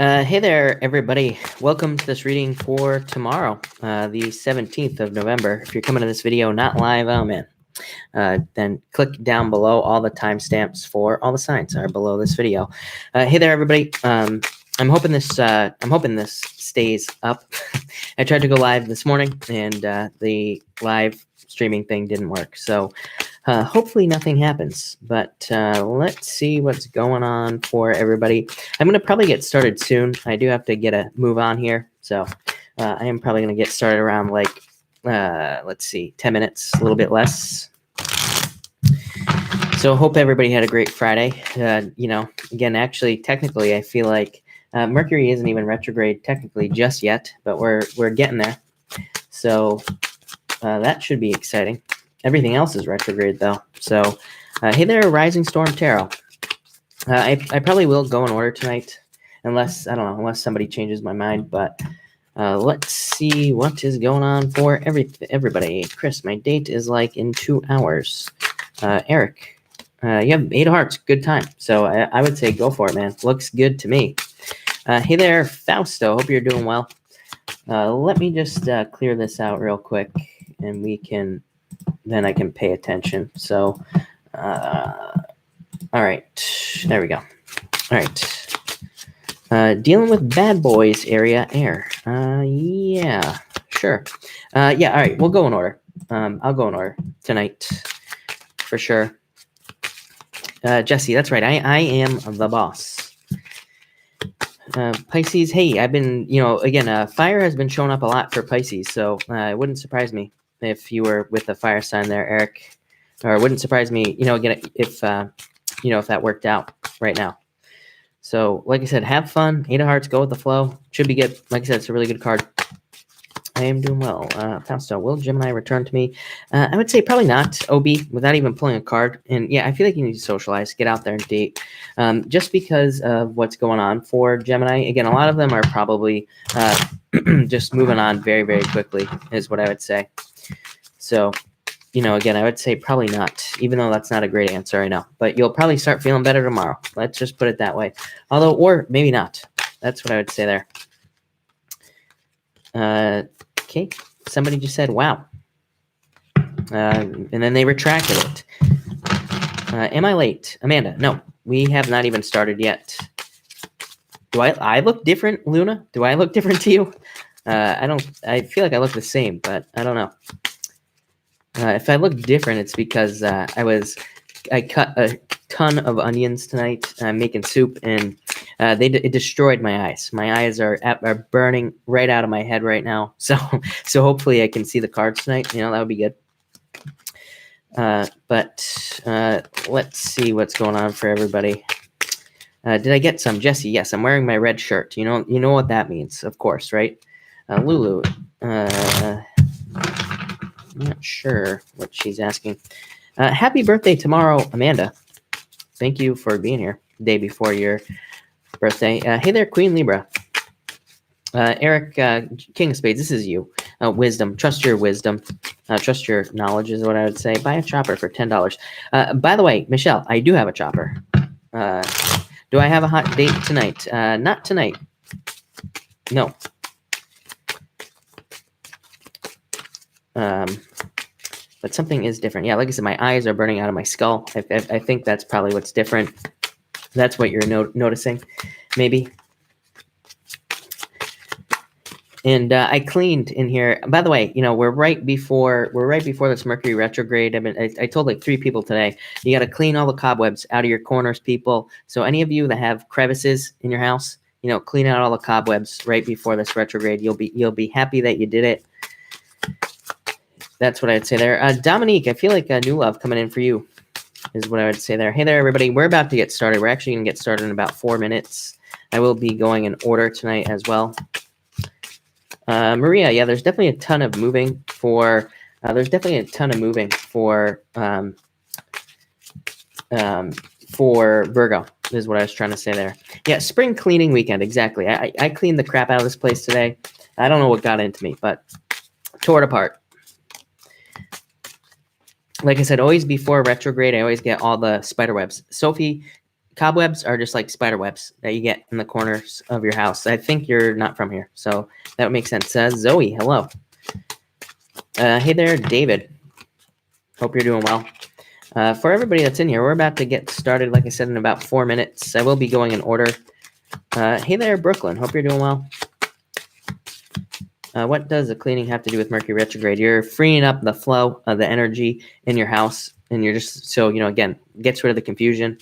Hey there, everybody. Welcome to this reading for tomorrow, the 17th of November. If you're coming to this video not live, oh man, then click down below. All the timestamps for all the signs are below this video. Hey there, everybody. I'm hoping this stays up. I tried to go live this morning, and the live streaming thing didn't work. So hopefully nothing happens, but let's see what's going on for everybody. I'm going to probably get started soon. I do have to get a move on here. So I am probably going to get started around like, let's see, 10 minutes, a little bit less. So hope everybody had a great Friday. Again, actually, technically, I feel like Mercury isn't even retrograde technically just yet, but we're getting there. So that should be exciting. Everything else is retrograde, though. So, hey there, Rising Storm Tarot. I probably will go in order tonight, unless somebody changes my mind. But let's see what is going on for everybody. Chris, my date is like in 2 hours. Eric, you have 8 of hearts. Good time. So I would say go for it, man. Looks good to me. Hey there, Fausto. Hope you're doing well. Let me just clear this out real quick, and then I can pay attention. So, all right, there we go. All right, dealing with bad boys area air. Yeah, sure. Yeah, all right, we'll go in order. I'll go in order tonight for sure. Jesse, that's right. I am the boss. Pisces, hey, I've been, again, fire has been showing up a lot for Pisces, so it wouldn't surprise me if you were with the fire sign there, Eric, or it wouldn't surprise me, again, if that worked out right now. So, like I said, have fun. 8 of hearts, go with the flow. Should be good. Like I said, it's a really good card. I am doing well. Fausto, will Gemini return to me? I would say probably not, OB, without even pulling a card. And yeah, I feel like you need to socialize, get out there and date. Just because of what's going on for Gemini. Again, a lot of them are probably just moving on very, very quickly, is what I would say. So, again, I would say probably not, even though that's not a great answer, I know. But you'll probably start feeling better tomorrow. Let's just put it that way. Although, or maybe not. That's what I would say there. Okay, somebody just said, wow. And then they retracted it. Am I late? Amanda, no, we have not even started yet. Do I look different, Luna? Do I look different to you? I feel like I look the same, but I don't know. If I look different, it's because I cut a ton of onions tonight. I'm making soup, and it destroyed my eyes. My eyes are burning right out of my head right now. So hopefully I can see the cards tonight. That would be good. But let's see what's going on for everybody. Did I get some? Jesse, yes, I'm wearing my red shirt. You know what that means, of course, right? Lulu, I'm not sure what she's asking. Happy birthday tomorrow, Amanda. Thank you for being here the day before your birthday. Hey there, Queen Libra. Eric, King of Spades, this is you. Wisdom. Trust your wisdom. Trust your knowledge is what I would say. Buy a chopper for $10. By the way, Michelle, I do have a chopper. Do I have a hot date tonight? Not tonight. No. But something is different. Yeah, like I said, my eyes are burning out of my skull. I think that's probably what's different. That's what you're noticing, maybe. And I cleaned in here. By the way, we're right before this Mercury retrograde. I told like 3 people today, you got to clean all the cobwebs out of your corners, people. So any of you that have crevices in your house, clean out all the cobwebs right before this retrograde. You'll be happy that you did it. That's what I'd say there. Dominique, I feel like a new love coming in for you is what I would say there. Hey there, everybody. We're about to get started. We're actually going to get started in about 4 minutes. I will be going in order tonight as well. Maria, yeah, there's definitely a ton of moving for Virgo is what I was trying to say there. Yeah, spring cleaning weekend, exactly. I cleaned the crap out of this place today. I don't know what got into me, but tore it apart. Like I said, always before retrograde, I always get all the spider webs. Sophie, cobwebs are just like spider webs that you get in the corners of your house. I think you're not from here, so that would make sense. Zoe, hello. Hey there, David. Hope you're doing well. For everybody that's in here, we're about to get started, like I said, in about 4 minutes. I will be going in order. Hey there, Brooklyn. Hope you're doing well. What does the cleaning have to do with Mercury retrograde? You're freeing up the flow of the energy in your house, and you're just, so, again, gets rid of the confusion.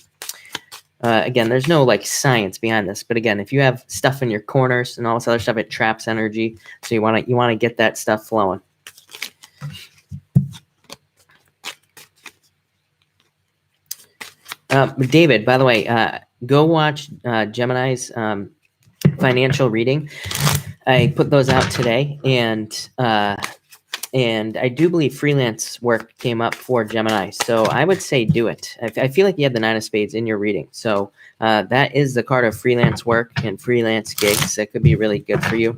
Again, there's no like science behind this, but again, if you have stuff in your corners and all this other stuff, it traps energy. So you want to get that stuff flowing. David, by the way, go watch Gemini's financial reading. I put those out today, and I do believe freelance work came up for Gemini. So I would say do it. I feel like you have the Nine of Spades in your reading. So that is the card of freelance work and freelance gigs. That could be really good for you.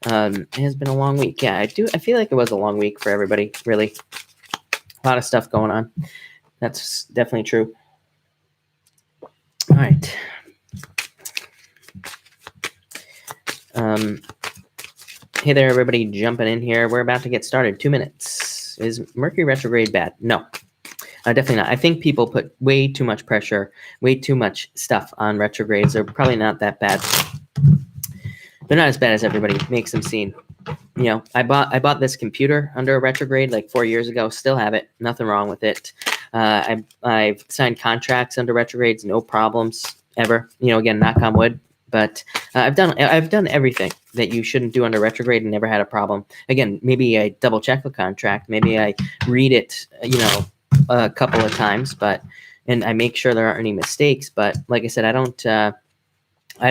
It has been a long week. Yeah, I feel like it was a long week for everybody, really. A lot of stuff going on. That's definitely true. All right. Hey there, everybody jumping in here. We're about to get started. 2 minutes. Is Mercury retrograde bad? No, definitely not. I think people put way too much pressure, way too much stuff on retrogrades. They're probably not that bad. They're not as bad as everybody makes them seem. I bought this computer under a retrograde like 4 years ago. Still have it. Nothing wrong with it. I've signed contracts under retrogrades. No problems ever. Again, knock on wood. But I've done everything that you shouldn't do under retrograde and never had a problem. Again, maybe I double check the contract. Maybe I read it, a couple of times, and I make sure there aren't any mistakes. But like I said, I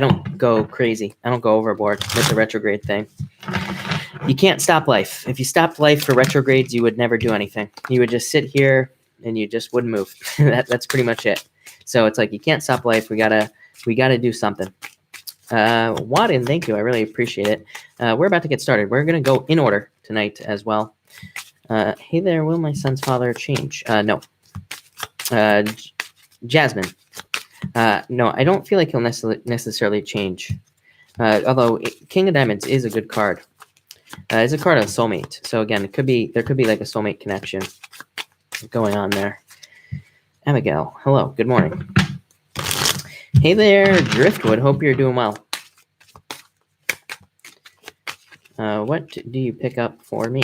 don't go crazy. I don't go overboard with the retrograde thing. You can't stop life. If you stopped life for retrogrades, you would never do anything. You would just sit here and you just wouldn't move. That's pretty much it. So it's like you can't stop life. We gotta do something. Wadden, thank you. I really appreciate it. We're about to get started. We're going to go in order tonight as well. Hey there, will my son's father change? No. Jasmine. No, I don't feel like he'll necessarily change. Although King of Diamonds is a good card. It's a card of soulmate. So again, there could be like a soulmate connection going on there. Abigail, hello. Good morning. Hey there, Driftwood. Hope you're doing well. What do you pick up for me?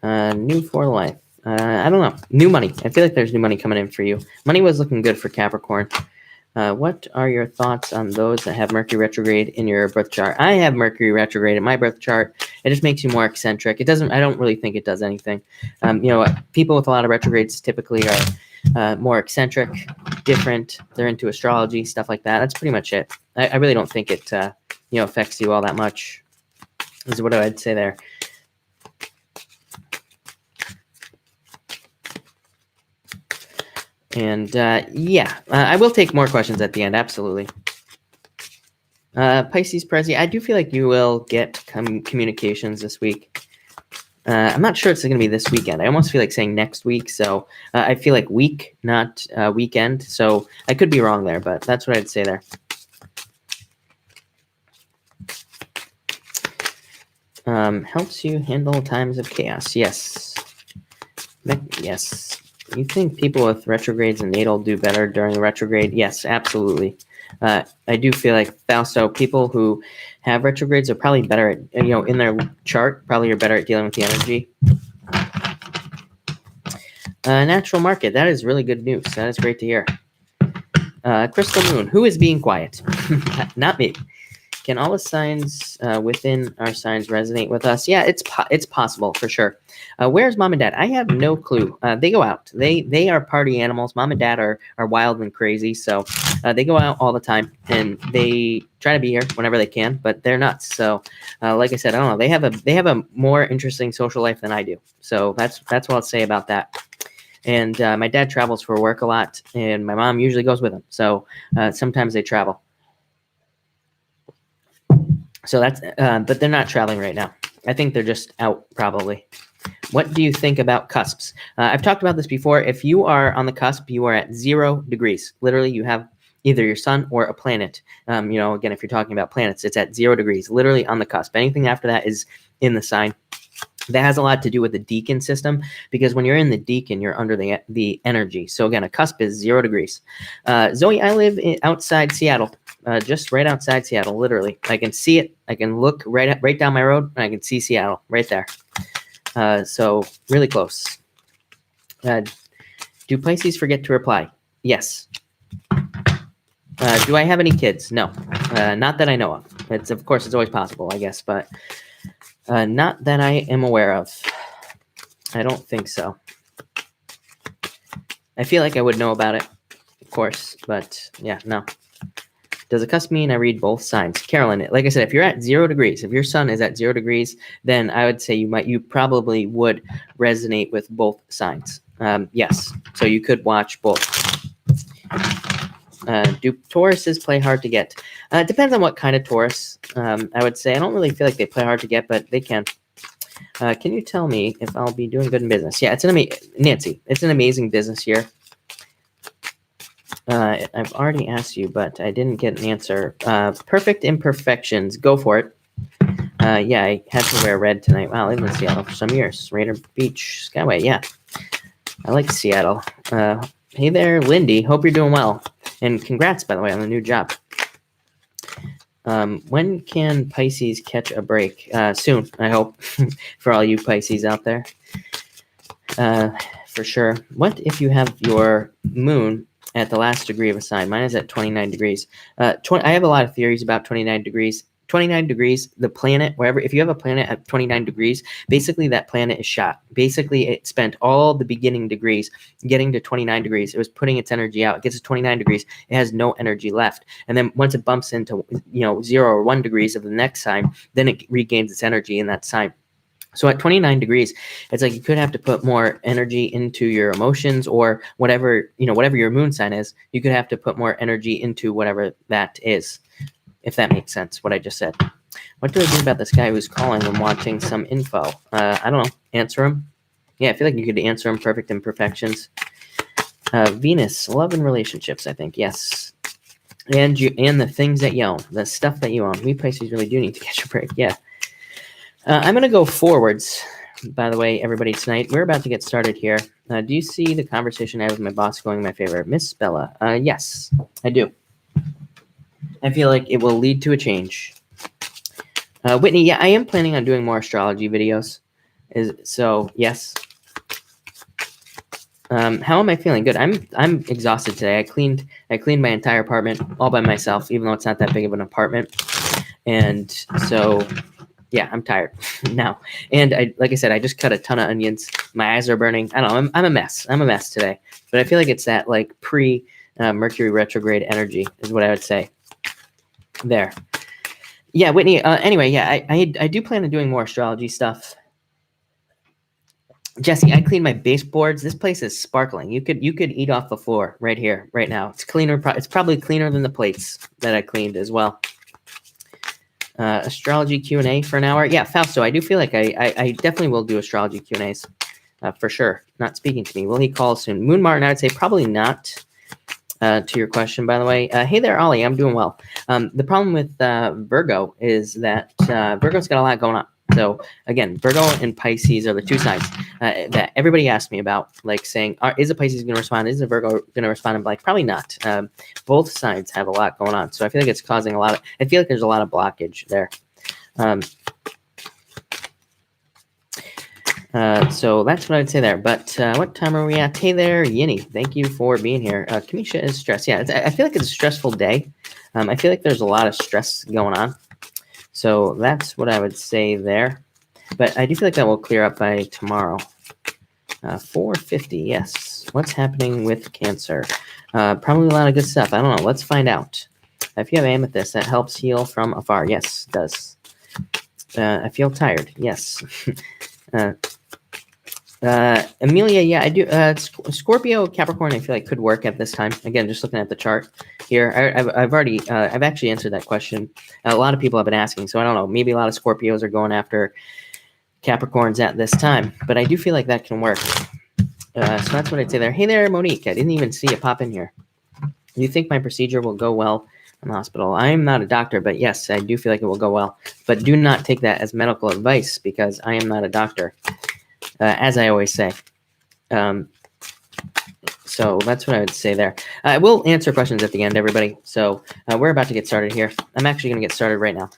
New for life. I don't know. New money. I feel like there's new money coming in for you. Money was looking good for Capricorn. What are your thoughts on those that have Mercury retrograde in your birth chart? I have Mercury retrograde in my birth chart. It just makes you more eccentric. I don't really think it does anything. People with a lot of retrogrades typically are more eccentric, different. They're into astrology, stuff like that. That's pretty much it. I really don't think it affects you all that much. Is what I'd say there. And I will take more questions at the end. Absolutely. Pisces Prezi, I do feel like you will get communications this week. I'm not sure it's going to be this weekend. I almost feel like saying next week. So I feel like week, not weekend. So I could be wrong there, but that's what I'd say there. Helps you handle times of chaos. Yes. Yes. You think people with retrogrades and natal do better during a retrograde? Yes, absolutely. I do feel like Fausto, people who have retrogrades are probably better at, in their chart, probably are better at dealing with the energy. Natural market. That is really good news. That is great to hear. Crystal Moon. Who is being quiet? Not me. Can all the signs within our signs resonate with us? Yeah, it's possible for sure. Where's mom and dad? I have no clue. They go out. They are party animals. Mom and dad are wild and crazy, so they go out all the time and they try to be here whenever they can, but they're nuts. So, like I said, I don't know. They have a more interesting social life than I do. So that's what I'll say about that. And my dad travels for work a lot, and my mom usually goes with him. So sometimes they travel. So that's, but they're not traveling right now. I think they're just out probably. What do you think about cusps? I've talked about this before. If you are on the cusp, you are at 0 degrees. Literally, you have either your sun or a planet. Again, if you're talking about planets, it's at 0 degrees, literally on the cusp. Anything after that is in the sign. That has a lot to do with the decan system, because when you're in the decan, you're under the energy. So again, a cusp is 0 degrees. Zoe, I live outside Seattle, just right outside Seattle, literally. I can see it. I can look right down my road, and I can see Seattle right there. So really close. Do Pisces forget to reply? Yes. Do I have any kids? No, not that I know of. Of course, it's always possible, I guess, but not that I am aware of. I don't think so. I feel like I would know about it, of course, but yeah, no. Does a cusp mean I read both signs? Carolyn, like I said, if you're at 0 degrees, if your sun is at 0 degrees, then I would say you probably would resonate with both signs. Yes, so you could watch both. Do Tauruses play hard to get? It depends on what kind of Taurus. I would say I don't really feel like they play hard to get, but they can. Can you tell me if I'll be doing good in business? Yeah, Nancy, it's an amazing business year. I've already asked you, but I didn't get an answer. Perfect imperfections. Go for it. Yeah, I had to wear red tonight. Wow, I lived in Seattle for some years. Raider Beach, Skyway. Yeah, I like Seattle. Hey there, Lindy. Hope you're doing well. And congrats, by the way, on the new job. When can Pisces catch a break? Soon, I hope, for all you Pisces out there. For sure. What if you have your moon at the last degree of a sign? Mine is at 29 degrees. I have a lot of theories about 29 degrees. 29 degrees, the planet, wherever, if you have a planet at 29 degrees, basically that planet is shot. Basically, it spent all the beginning degrees getting to 29 degrees. It was putting its energy out. It gets to 29 degrees. It has no energy left. And then once it bumps into 0 or 1 degrees of the next sign, then it regains its energy in that sign. So at 29 degrees, it's like you could have to put more energy into your emotions, or whatever your moon sign is, you could have to put more energy into whatever that is. If that makes sense, what I just said. What do I do about this guy who's calling and wanting some info? I don't know. Answer him. Yeah, I feel like you could answer him. Perfect imperfections. Venus, love and relationships, I think. Yes. And the things that you own, the stuff that you own. We Pisces really do need to catch a break. Yeah. I'm going to go forwards, by the way, everybody, tonight. We're about to get started here. Do you see the conversation I had with my boss going in my favor? Miss Bella. Yes, I do. I feel like it will lead to a change. Whitney, yeah, I am planning on doing more astrology videos. So yes. How am I feeling? Good. I'm exhausted today. I cleaned my entire apartment all by myself, even though it's not that big of an apartment. And so yeah, I'm tired now. And like I said, I just cut a ton of onions. My eyes are burning. I don't know. I'm a mess. I'm a mess today. But I feel like it's that like Mercury retrograde energy is what I would say. There. Yeah, Whitney. Anyway, yeah, I do plan on doing more astrology stuff. Jesse, I cleaned my baseboards. This place is sparkling. You could eat off the floor right here, right now. It's cleaner. It's probably cleaner than the plates that I cleaned as well. Astrology Q&A for an hour. Yeah, Fausto, I do feel like I definitely will do astrology Q&As for sure. Not speaking to me. Will he call soon? Moon Martin, I would say probably not. To your question, by the way. Hey there, Ollie. I'm doing well. The problem with Virgo is that Virgo's got a lot going on. So again, Virgo and Pisces are the two signs that everybody asks me about, like saying, is a Pisces going to respond? Is a Virgo going to respond? I'm like, probably not. Both signs have a lot going on. So I feel like it's causing I feel like there's a lot of blockage there. So that's what I'd say there. But what time are we at? Hey there, Yinny. Thank you for being here. Kamisha is stressed. Yeah, I feel like it's a stressful day. I feel like there's a lot of stress going on. So that's what I would say there. But I do feel like that will clear up by tomorrow. 4:50, yes. What's happening with Cancer? Probably a lot of good stuff. I don't know. Let's find out. If you have amethyst, that helps heal from afar. Yes, it does. I feel tired. Yes. Amelia, yeah, I do. Scorpio, Capricorn, I feel like could work at this time. Again, just looking at the chart here, I've actually answered that question. A lot of people have been asking, so I don't know. Maybe a lot of Scorpios are going after Capricorns at this time, but I do feel like that can work. So that's what I'd say there. Hey there, Monique. I didn't even see you pop in here. Do you think my procedure will go well in the hospital? I am not a doctor, but yes, I do feel like it will go well. But do not take that as medical advice because I am not a doctor, as I always say. So that's what I would say there. I will answer questions at the end, everybody. So we're about to get started here. I'm actually going to get started right now.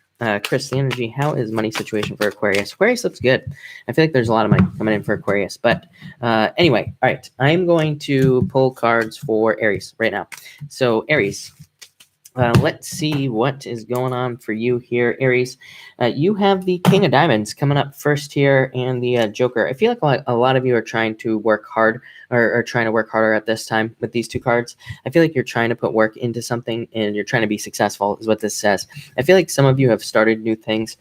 Chris, the energy, how is money situation for Aquarius? Aquarius looks good. I feel like there's a lot of money coming in for Aquarius. But anyway, all right. I'm going to pull cards for Aries right now. So Aries, let's see what is going on for you here, Aries. You have the King of Diamonds coming up first here and the Joker. I feel like a lot of you are trying to work hard or trying to work harder at this time with these two cards. I feel like you're trying to put work into something and you're trying to be successful is what this says. I feel like some of you have started new things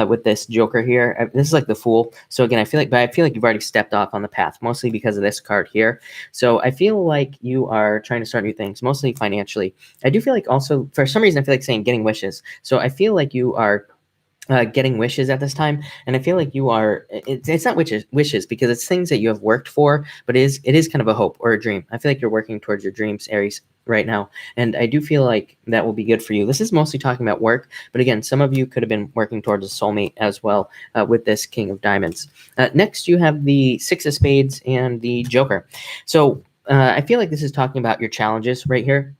with this Joker here. This is like the Fool. So again, I feel like you've already stepped off on the path, mostly because of this card here. So I feel like you are trying to start new things, mostly financially. I do feel like also, for some reason, I feel like saying getting wishes. So I feel like you are getting wishes at this time, and I feel like you are. It's not wishes because it's things that you have worked for, but it is kind of a hope or a dream. I feel like you're working towards your dreams, Aries, right now, and I do feel like that will be good for you. This is mostly talking about work, but again, some of you could have been working towards a soulmate as well with this King of Diamonds. Next, you have the Six of Spades and the Joker. So I feel like this is talking about your challenges right here.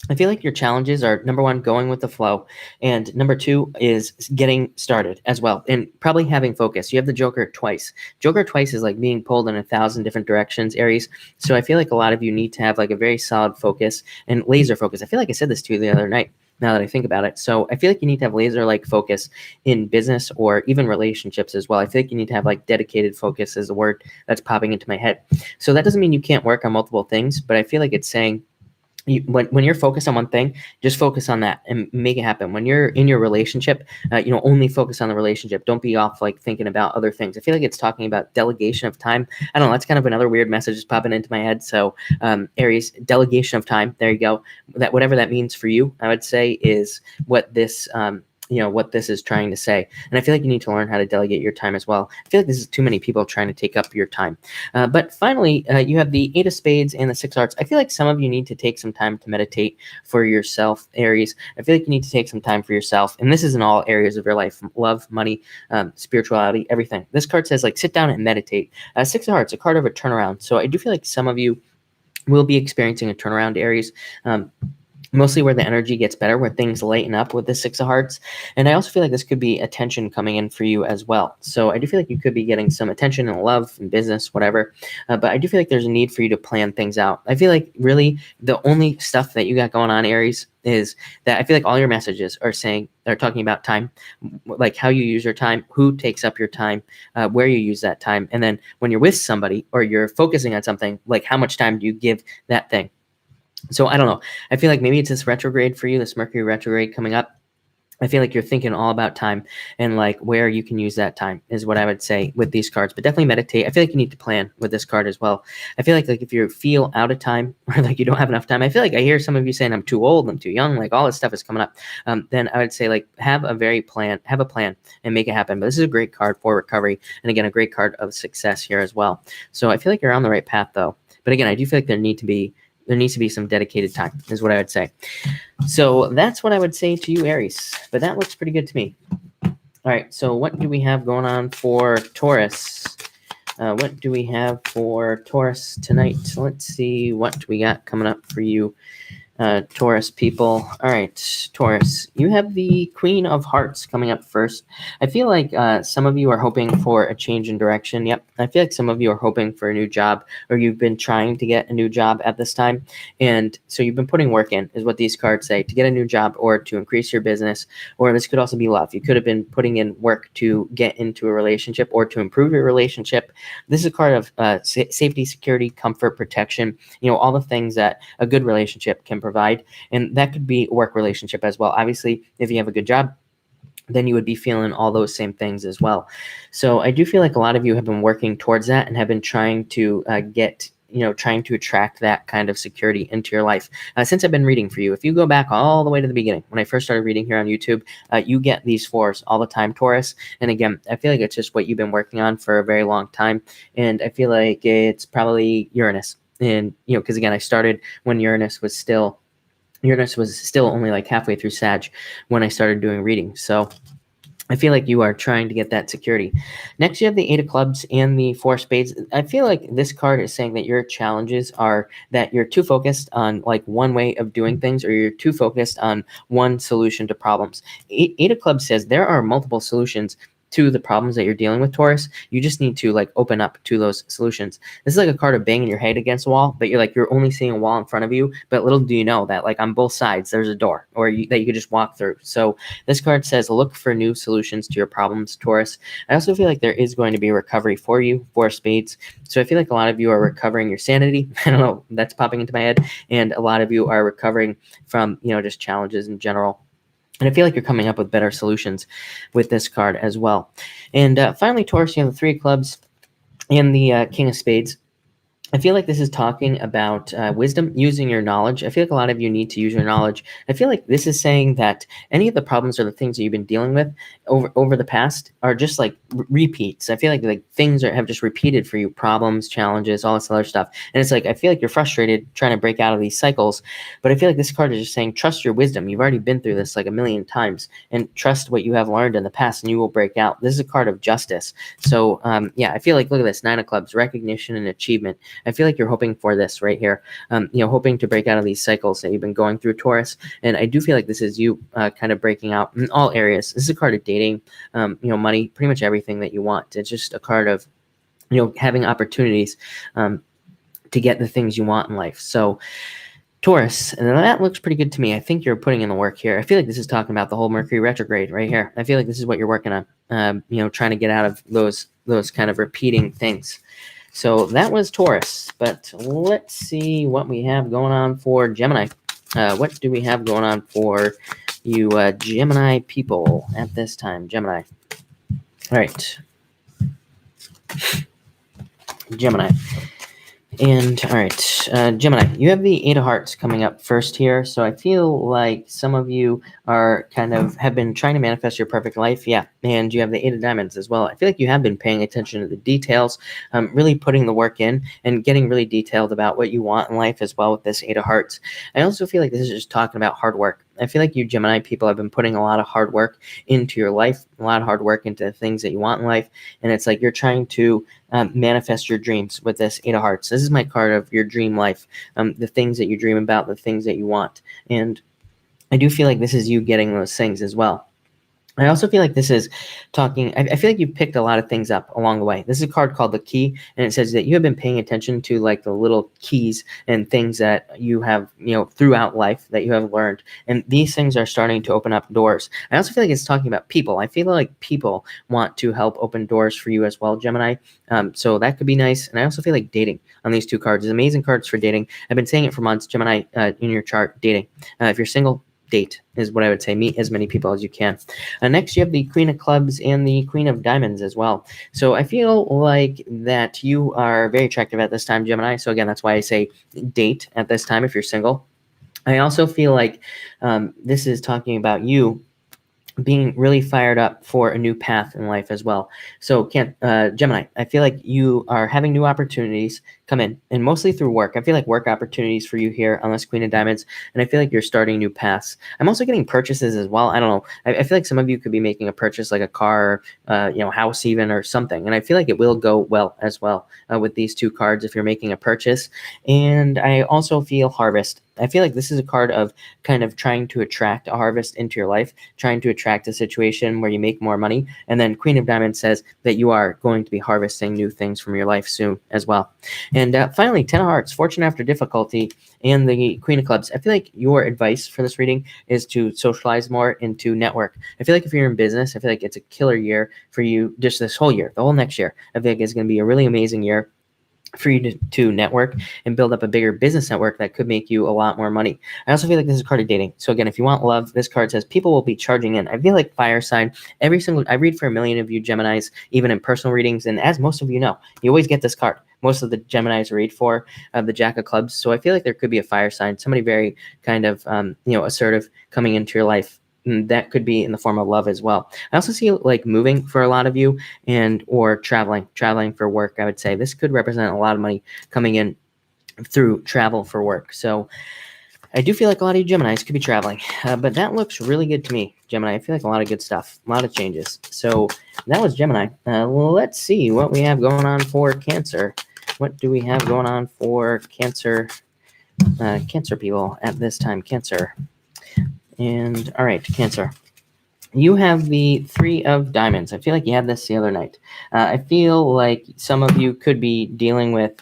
I feel like your challenges are, number one, going with the flow, and number two is getting started as well, and probably having focus. You have the Joker twice. Joker twice is like being pulled in 1,000 different directions, Aries. So I feel like a lot of you need to have like a very solid focus and laser focus. I feel like I said this to you the other night, now that I think about it. So I feel like you need to have laser-like focus in business or even relationships as well. I feel like you need to have like dedicated focus is the word that's popping into my head. So that doesn't mean you can't work on multiple things, but I feel like it's saying, when you're focused on one thing, just focus on that and make it happen. When you're in your relationship, only focus on the relationship. Don't be off like thinking about other things. I feel like it's talking about delegation of time. I don't know. That's kind of another weird message just popping into my head. So Aries, delegation of time. There you go. That whatever that means for you, I would say is what this what this is trying to say. And I feel like you need to learn how to delegate your time as well. I feel like this is too many people trying to take up your time. But finally, you have the Eight of Spades and the Six of Hearts. I feel like some of you need to take some time to meditate for yourself, Aries. I feel like you need to take some time for yourself. And this is in all areas of your life: love, money, spirituality, everything. This card says like sit down and meditate. Six of Hearts, a card of a turnaround. So I do feel like some of you will be experiencing a turnaround, Aries. Mostly where the energy gets better, where things lighten up with the Six of Hearts. And I also feel like this could be attention coming in for you as well. So I do feel like you could be getting some attention and love and business, whatever. But I do feel like there's a need for you to plan things out. I feel like really the only stuff that you got going on, Aries, is that I feel like all your messages are talking about time, like how you use your time, who takes up your time, where you use that time. And then when you're with somebody or you're focusing on something, like how much time do you give that thing? So I don't know. I feel like maybe it's this retrograde for you, this Mercury retrograde coming up. I feel like you're thinking all about time and like where you can use that time is what I would say with these cards. But definitely meditate. I feel like you need to plan with this card as well. I feel like if you feel out of time or like you don't have enough time, I feel like I hear some of you saying I'm too old, I'm too young, like all this stuff is coming up. Then I would say like have a plan and make it happen. But this is a great card for recovery. And again, a great card of success here as well. So I feel like you're on the right path though. But again, I do feel like there needs to be some dedicated time is what I would say. So that's what I would say to you, Aries. But that looks pretty good to me. All right. So what do we have going on for Taurus? What do we have for Taurus tonight? Let's see what we got coming up for you, Taurus people. All right, Taurus, you have the Queen of Hearts coming up first. I feel like some of you are hoping for a change in direction. Yep, I feel like some of you are hoping for a new job, or you've been trying to get a new job at this time. And so you've been putting work in, is what these cards say, to get a new job or to increase your business. Or this could also be love. You could have been putting in work to get into a relationship or to improve your relationship. This is a card of safety, security, comfort, protection, all the things that a good relationship can provide. And that could be a work relationship as well. Obviously, if you have a good job, then you would be feeling all those same things as well. So I do feel like a lot of you have been working towards that and have been trying to get trying to attract that kind of security into your life. Since I've been reading for you, if you go back all the way to the beginning, when I first started reading here on YouTube, you get these fours all the time, Taurus. And again, I feel like it's just what you've been working on for a very long time. And I feel like it's probably Uranus. And, because again, I started when Uranus was still only like halfway through Sag when I started doing reading. So I feel like you are trying to get that security. Next, you have the Eight of Clubs and the Four of Spades. I feel like this card is saying that your challenges are that you're too focused on like one way of doing things, or you're too focused on one solution to problems. Eight of Clubs says there are multiple solutions to the problems that you're dealing with, Taurus. You just need to like open up to those solutions. This is like a card of banging your head against a wall, but you're only seeing a wall in front of you. But little do you know that like on both sides there's a door, or that you could just walk through. So this card says look for new solutions to your problems, Taurus. I also feel like there is going to be a recovery for you, Four of Spades. So I feel like a lot of you are recovering your sanity. I don't know, that's popping into my head. And a lot of you are recovering from just challenges in general. And I feel like you're coming up with better solutions with this card as well. And finally, Taurus, you have the Three of Clubs and the King of Spades. I feel like this is talking about wisdom, using your knowledge. I feel like a lot of you need to use your knowledge. I feel like this is saying that any of the problems or the things that you've been dealing with over the past are just like repeats. I feel like things have just repeated for you, problems, challenges, all this other stuff. And it's like, I feel like you're frustrated trying to break out of these cycles. But I feel like this card is just saying, trust your wisdom. You've already been through this like a million times, and trust what you have learned in the past, and you will break out. This is a card of justice. So yeah, I feel like, look at this, Nine of Clubs, recognition and achievement. I feel like you're hoping for this right here, hoping to break out of these cycles that you've been going through, Taurus. And I do feel like this is you kind of breaking out in all areas. This is a card of dating, money, pretty much everything that you want. It's just a card of, having opportunities to get the things you want in life. So Taurus, and that looks pretty good to me. I think you're putting in the work here. I feel like this is talking about the whole Mercury retrograde right here. I feel like this is what you're working on, trying to get out of those kind of repeating things. So that was Taurus, but let's see what we have going on for Gemini. What do we have going on for you Gemini people at this time? Gemini. All right. Gemini. And all right, Gemini, you have the Eight of Hearts coming up first here. So I feel like some of you are have been trying to manifest your perfect life. Yeah. And you have the Eight of Diamonds as well. I feel like you have been paying attention to the details, really putting the work in and getting really detailed about what you want in life as well with this Eight of Hearts. I also feel like this is just talking about hard work. I feel like you Gemini people have been putting a lot of hard work into your life, a lot of hard work into the things that you want in life. And it's like you're trying to manifest your dreams with this Eight of Hearts. This is my card of your dream life, the things that you dream about, the things that you want. And I do feel like this is you getting those things as well. I also feel like this is talking, I feel like you've picked a lot of things up along the way. This is a card called the Key, and it says that you have been paying attention to like the little keys and things that you have, throughout life that you have learned. And these things are starting to open up doors. I also feel like it's talking about people. I feel like people want to help open doors for you as well, Gemini. So that could be nice. And I also feel like dating on these two cards is amazing cards for dating. I've been saying it for months, Gemini, in your chart, dating. If you're single, date is what I would say. Meet as many people as you can. Next, you have the Queen of Clubs and the Queen of Diamonds as well. So I feel like that you are very attractive at this time, Gemini. So again, that's why I say date at this time if you're single. I also feel like this is talking about you being really fired up for a new path in life as well. So Gemini, I feel like you are having new opportunities come in, and mostly through work. I feel like work opportunities for you here on this Queen of Diamonds, and I feel like you're starting new paths. I'm also getting purchases as well. I don't know. I feel like some of you could be making a purchase like a car, house even, or something. And I feel like it will go well as well with these two cards if you're making a purchase. And I also feel harvest. I feel like this is a card of kind of trying to attract a harvest into your life, trying to attract a situation where you make more money. And then Queen of Diamonds says that you are going to be harvesting new things from your life soon as well. And finally, Ten of Hearts, Fortune After Difficulty, and the Queen of Clubs. I feel like your advice for this reading is to socialize more and to network. I feel like if you're in business, I feel like it's a killer year for you just this whole year, the whole next year. I feel like it's going to be a really amazing year for you to network and build up a bigger business network that could make you a lot more money. I also feel like this is a card of dating. So again, if you want love, this card says people will be charging in. I feel like fire sign, I read for a million of you Geminis, even in personal readings. And as most of you know, you always get this card. most of the Geminis read for, the Jack of Clubs. So I feel like there could be a fire sign, somebody very kind of, assertive coming into your life. And that could be in the form of love as well. I also see like moving for a lot of you, and or traveling for work. I would say this could represent a lot of money coming in through travel for work. So I do feel like a lot of you Geminis could be traveling, but that looks really good to me, Gemini. I feel like a lot of good stuff, a lot of changes. So that was Gemini. Let's see what we have going on for Cancer. What do we have going on for Cancer? Cancer people at this time, Cancer. And all right, Cancer. You have the Three of Diamonds. I feel like you had this the other night. I feel like some of you could be dealing with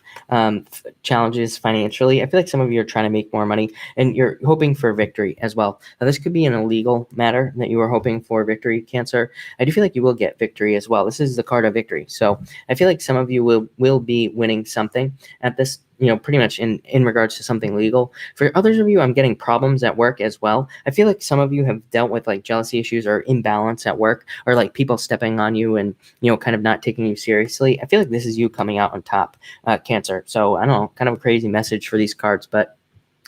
challenges financially. I feel like some of you are trying to make more money, and you're hoping for victory as well. Now, this could be an illegal matter that you are hoping for victory, Cancer. I do feel like you will get victory as well. This is the card of victory. So I feel like some of you will be winning something at this, pretty much in regards to something legal. For others of you, I'm getting problems at work as well. I feel like some of you have dealt with like jealousy issues or imbalance at work, or like people stepping on you and, kind of not taking you seriously. I feel like this is you coming out on top, Cancer. So I don't know, kind of a crazy message for these cards, but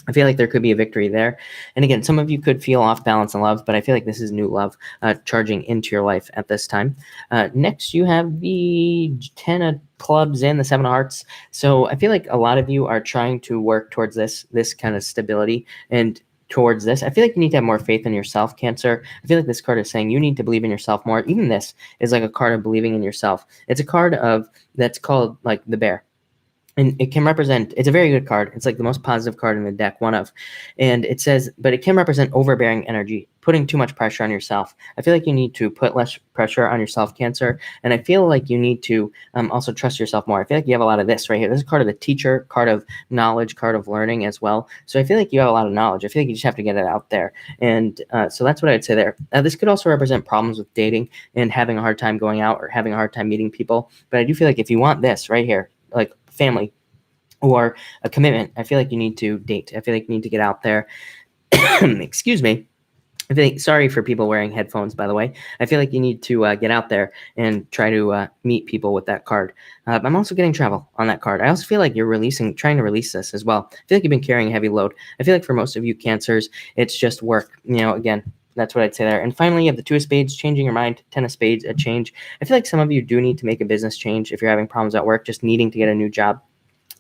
I feel like there could be a victory there. And again, some of you could feel off balance in love, but I feel like this is new love charging into your life at this time. Next, you have the 10 of Clubs and the 7 of Hearts. So I feel like a lot of you are trying to work towards this kind of stability and towards this. I feel like you need to have more faith in yourself, Cancer. I feel like this card is saying you need to believe in yourself more. Even this is like a card of believing in yourself. It's a card that's called like the Bear. And it can represent, it's a very good card. It's like the most positive card in the deck, one of. And it says, but it can represent overbearing energy, putting too much pressure on yourself. I feel like you need to put less pressure on yourself, Cancer. And I feel like you need to also trust yourself more. I feel like you have a lot of this right here. This is card of the teacher, card of knowledge, card of learning as well. So I feel like you have a lot of knowledge. I feel like you just have to get it out there. And so that's what I'd say there. This could also represent problems with dating and having a hard time going out or having a hard time meeting people. But I do feel like if you want this right here, like family or a commitment, I feel like you need to date. I feel like you need to get out there. Excuse me. Sorry for people wearing headphones, by the way. I feel like you need to get out there and try to meet people with that card. I'm also getting travel on that card. I also feel like you're trying to release this as well. I feel like you've been carrying a heavy load. I feel like for most of you Cancers, it's just work. Again, that's what I'd say there. And finally, you have the 2 of Spades, changing your mind, 10 of Spades, a change. I feel like some of you do need to make a business change if you're having problems at work, just needing to get a new job.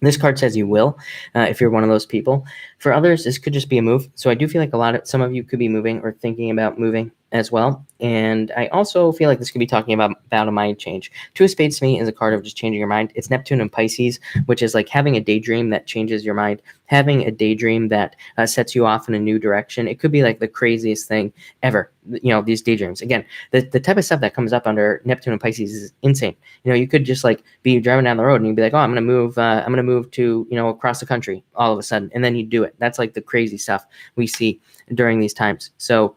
This card says you will, if you're one of those people. For others, this could just be a move. So I do feel like some of you could be moving or thinking about moving as well. And I also feel like this could be talking about a mind change. 2 of Spades to me is a card of just changing your mind. It's Neptune and Pisces, which is like having a daydream that changes your mind, having a daydream that sets you off in a new direction. It could be like the craziest thing ever. These daydreams. Again, the type of stuff that comes up under Neptune and Pisces is insane. You could just like be driving down the road and you'd be like, oh, I'm going to move to, across the country all of a sudden. And then you do it. That's like the crazy stuff we see during these times. So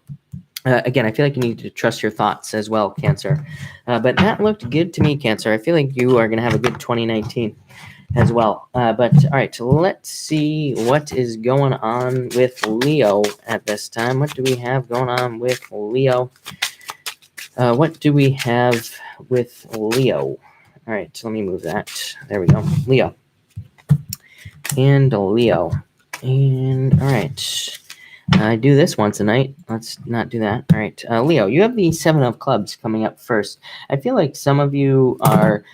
again, I feel like you need to trust your thoughts as well, Cancer. But that looked good to me, Cancer. I feel like you are going to have a good 2019 as well. But all right, let's see what is going on with Leo at this time. What do we have going on with Leo? What do we have with Leo? All right, so let me move that. There we go. Leo. And Leo. And all right. I do this once a night. Let's not do that. All right. Leo, you have the 7 of Clubs coming up first. I feel like some of you are,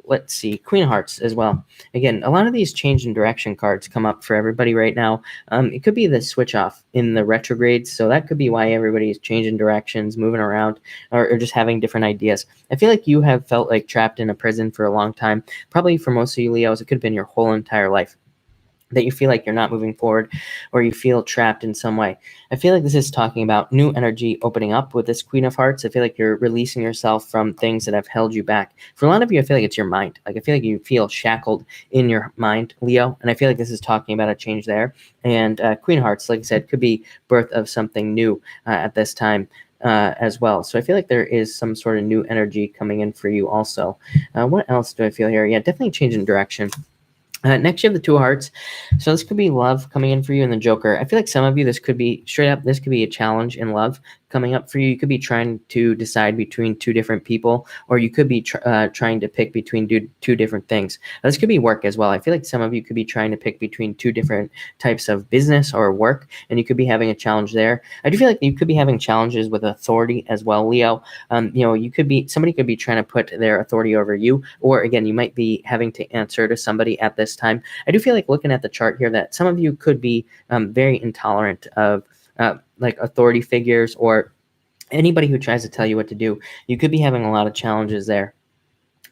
let's see, Queen of Hearts as well. Again, a lot of these change in direction cards come up for everybody right now. It could be the switch off in the retrogrades. So that could be why everybody is changing directions, moving around, or just having different ideas. I feel like you have felt like trapped in a prison for a long time. Probably for most of you Leos, it could have been your whole entire life, that you feel like you're not moving forward or you feel trapped in some way. I feel like this is talking about new energy opening up with this Queen of Hearts. I feel like you're releasing yourself from things that have held you back. For a lot of you, I feel like it's your mind. Like I feel like you feel shackled in your mind, Leo, and I feel like this is talking about a change there. And Queen of Hearts, like I said, could be birth of something new at this time. As well. So I feel like there is some sort of new energy coming in for you also. What else do I feel here? Yeah, definitely change in direction. Next, you have the 2 of Hearts. So this could be love coming in for you and the Joker. I feel like some of you, this could be straight up, this could be a challenge in love coming up for you. You could be trying to decide between two different people, or you could be trying to pick between two different things. This could be work as well. I feel like some of you could be trying to pick between two different types of business or work, and you could be having a challenge there. I do feel like you could be having challenges with authority as well, Leo. Somebody could be trying to put their authority over you, or again, you might be having to answer to somebody at this time. I do feel like looking at the chart here that some of you could be very intolerant of like authority figures or anybody who tries to tell you what to do. You could be having a lot of challenges there.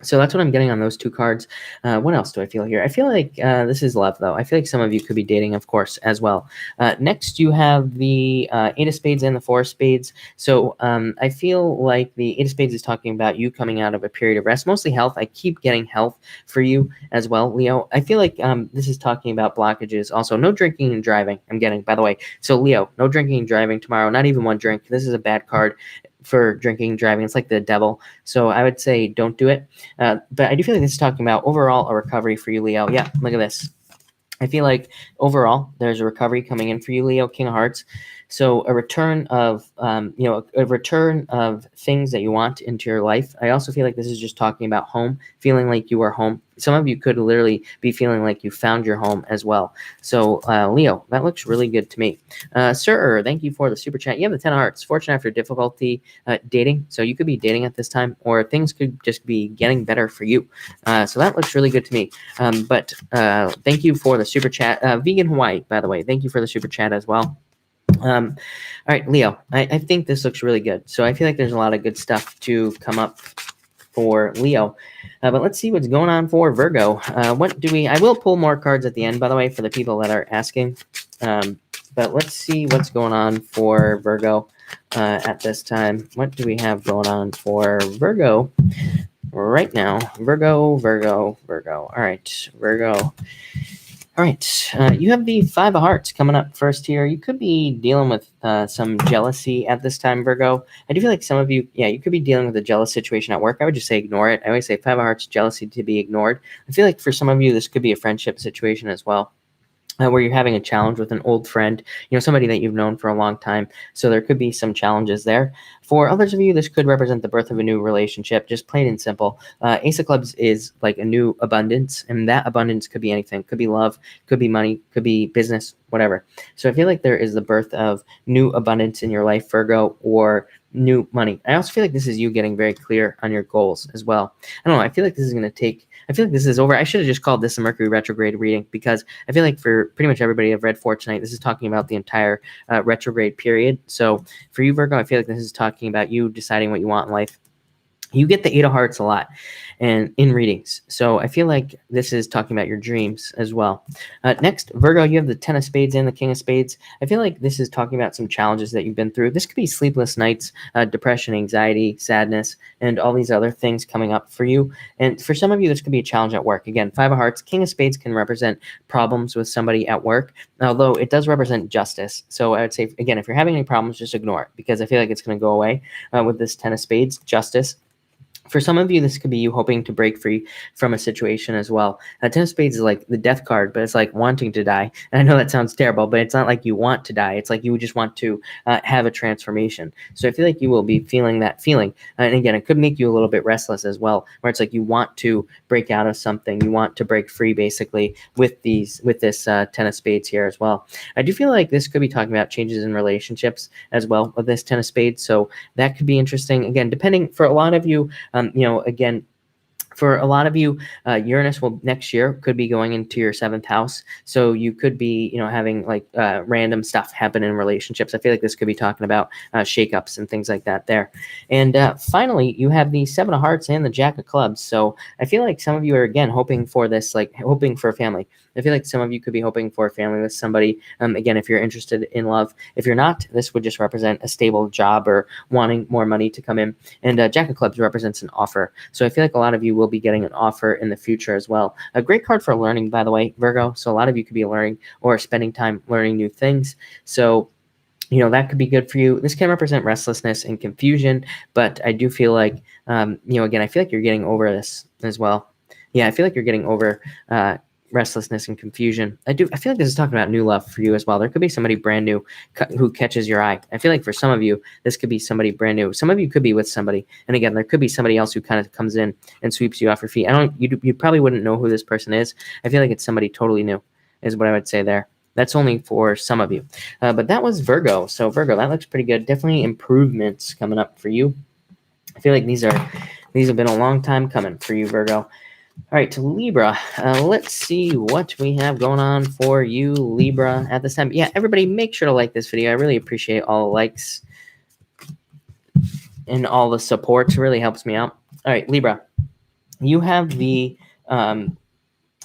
So that's what I'm getting on those two cards. What else do I feel here? I feel like this is love, though. I feel like some of you could be dating, of course, as well. Next, you have the Eight of Spades and the Four of Spades. So I feel like the Eight of Spades is talking about you coming out of a period of rest, mostly health. I keep getting health for you as well, Leo. I feel like this is talking about blockages. Also, no drinking and driving, I'm getting, by the way. So, Leo, no drinking and driving tomorrow, not even one drink. This is a bad card for drinking and driving. It's like the devil. So I would say don't do it. But I do feel like this is talking about overall a recovery for you, Leo. Yeah, look at this. I feel like overall there's a recovery coming in for you, Leo, King of Hearts. So a return of, a return of things that you want into your life. I also feel like this is just talking about home, feeling like you are home. Some of you could literally be feeling like you found your home as well. So Leo, that looks really good to me. Sir, thank you for the super chat. You have the 10 of Hearts, fortune after difficulty dating. So you could be dating at this time, or things could just be getting better for you. So that looks really good to me. But thank you for the super chat. Vegan Hawaii, by the way, thank you for the super chat as well. All right, Leo, I think this looks really good. So I feel like there's a lot of good stuff to come up for Leo. But let's see what's going on for Virgo. I will pull more cards at the end, by the way, for the people that are asking. But let's see what's going on for Virgo at this time. What do we have going on for Virgo right now? Virgo. All right, Virgo. All right, you have the Five of Hearts coming up first here. You could be dealing with some jealousy at this time, Virgo. I do feel like some of you, you could be dealing with a jealous situation at work. I would just say ignore it. I always say Five of Hearts, jealousy to be ignored. I feel like for some of you, this could be a friendship situation as well. Where you're having a challenge with an old friend, somebody that you've known for a long time. So there could be some challenges there. For others of you, this could represent the birth of a new relationship, just plain and simple. Ace of Clubs is like a new abundance, and that abundance could be anything. Could be love, could be money, could be business, whatever. So I feel like there is the birth of new abundance in your life, Virgo, or new money. I also feel like this is you getting very clear on your goals as well. I don't know. I feel like this is going to take, I feel like this is over. I should have just called this a Mercury retrograde reading, because I feel like for pretty much everybody I've read for tonight, this is talking about the entire retrograde period. So for you, Virgo, I feel like this is talking about you deciding what you want in life. You get the Eight of Hearts a lot and in readings. So I feel like this is talking about your dreams as well. Next, Virgo, you have the 10 of Spades and the King of Spades. I feel like this is talking about some challenges that you've been through. This could be sleepless nights, depression, anxiety, sadness, and all these other things coming up for you. And for some of you, this could be a challenge at work. Again, Five of Hearts, King of Spades can represent problems with somebody at work, although it does represent justice. So I would say, again, if you're having any problems, just ignore it, because I feel like it's going to go away with this 10 of Spades, justice. For some of you, this could be you hoping to break free from a situation as well. 10 of Spades is like the death card, but it's like wanting to die. And I know that sounds terrible, but it's not like you want to die. It's like you just want to have a transformation. So I feel like you will be feeling that feeling. And again, it could make you a little bit restless as well, where it's like you want to break out of something. You want to break free, basically, with this 10 of Spades here as well. I do feel like this could be talking about changes in relationships as well with this 10 of Spades. So that could be interesting. Again, depending, for a lot of you, again, for a lot of you, Uranus will next year could be going into your 7th house. So you could be, having like random stuff happen in relationships. I feel like this could be talking about shakeups and things like that there. And finally, you have the 7 of Hearts and the Jack of Clubs. So I feel like some of you are, again, hoping for this, like hoping for a family. I feel like some of you could be hoping for a family with somebody. Again, if you're interested in love. If you're not, this would just represent a stable job or wanting more money to come in. And Jack of Clubs represents an offer. So I feel like a lot of you will be getting an offer in the future as well. A great card for learning, by the way, Virgo. So a lot of you could be learning or spending time learning new things. So that could be good for you. This can represent restlessness and confusion, but I do feel like, again, I feel like you're getting over this as well. Yeah, I feel like you're getting over restlessness and confusion. I feel like this is talking about new love for you as well. There could be somebody brand new who catches your eye. I feel like for some of you, this could be somebody brand new. Some of you could be with somebody. And again, there could be somebody else who kind of comes in and sweeps you off your feet. You probably wouldn't know who this person is. I feel like it's somebody totally new is what I would say there. That's only for some of you. But that was Virgo. So Virgo, that looks pretty good. Definitely improvements coming up for you. I feel like these have been a long time coming for you, Virgo. All right, to Libra. Let's see what we have going on for you, Libra, at this time. Yeah, everybody, make sure to like this video. I really appreciate all the likes and all the support. It really helps me out. All right, Libra, you have the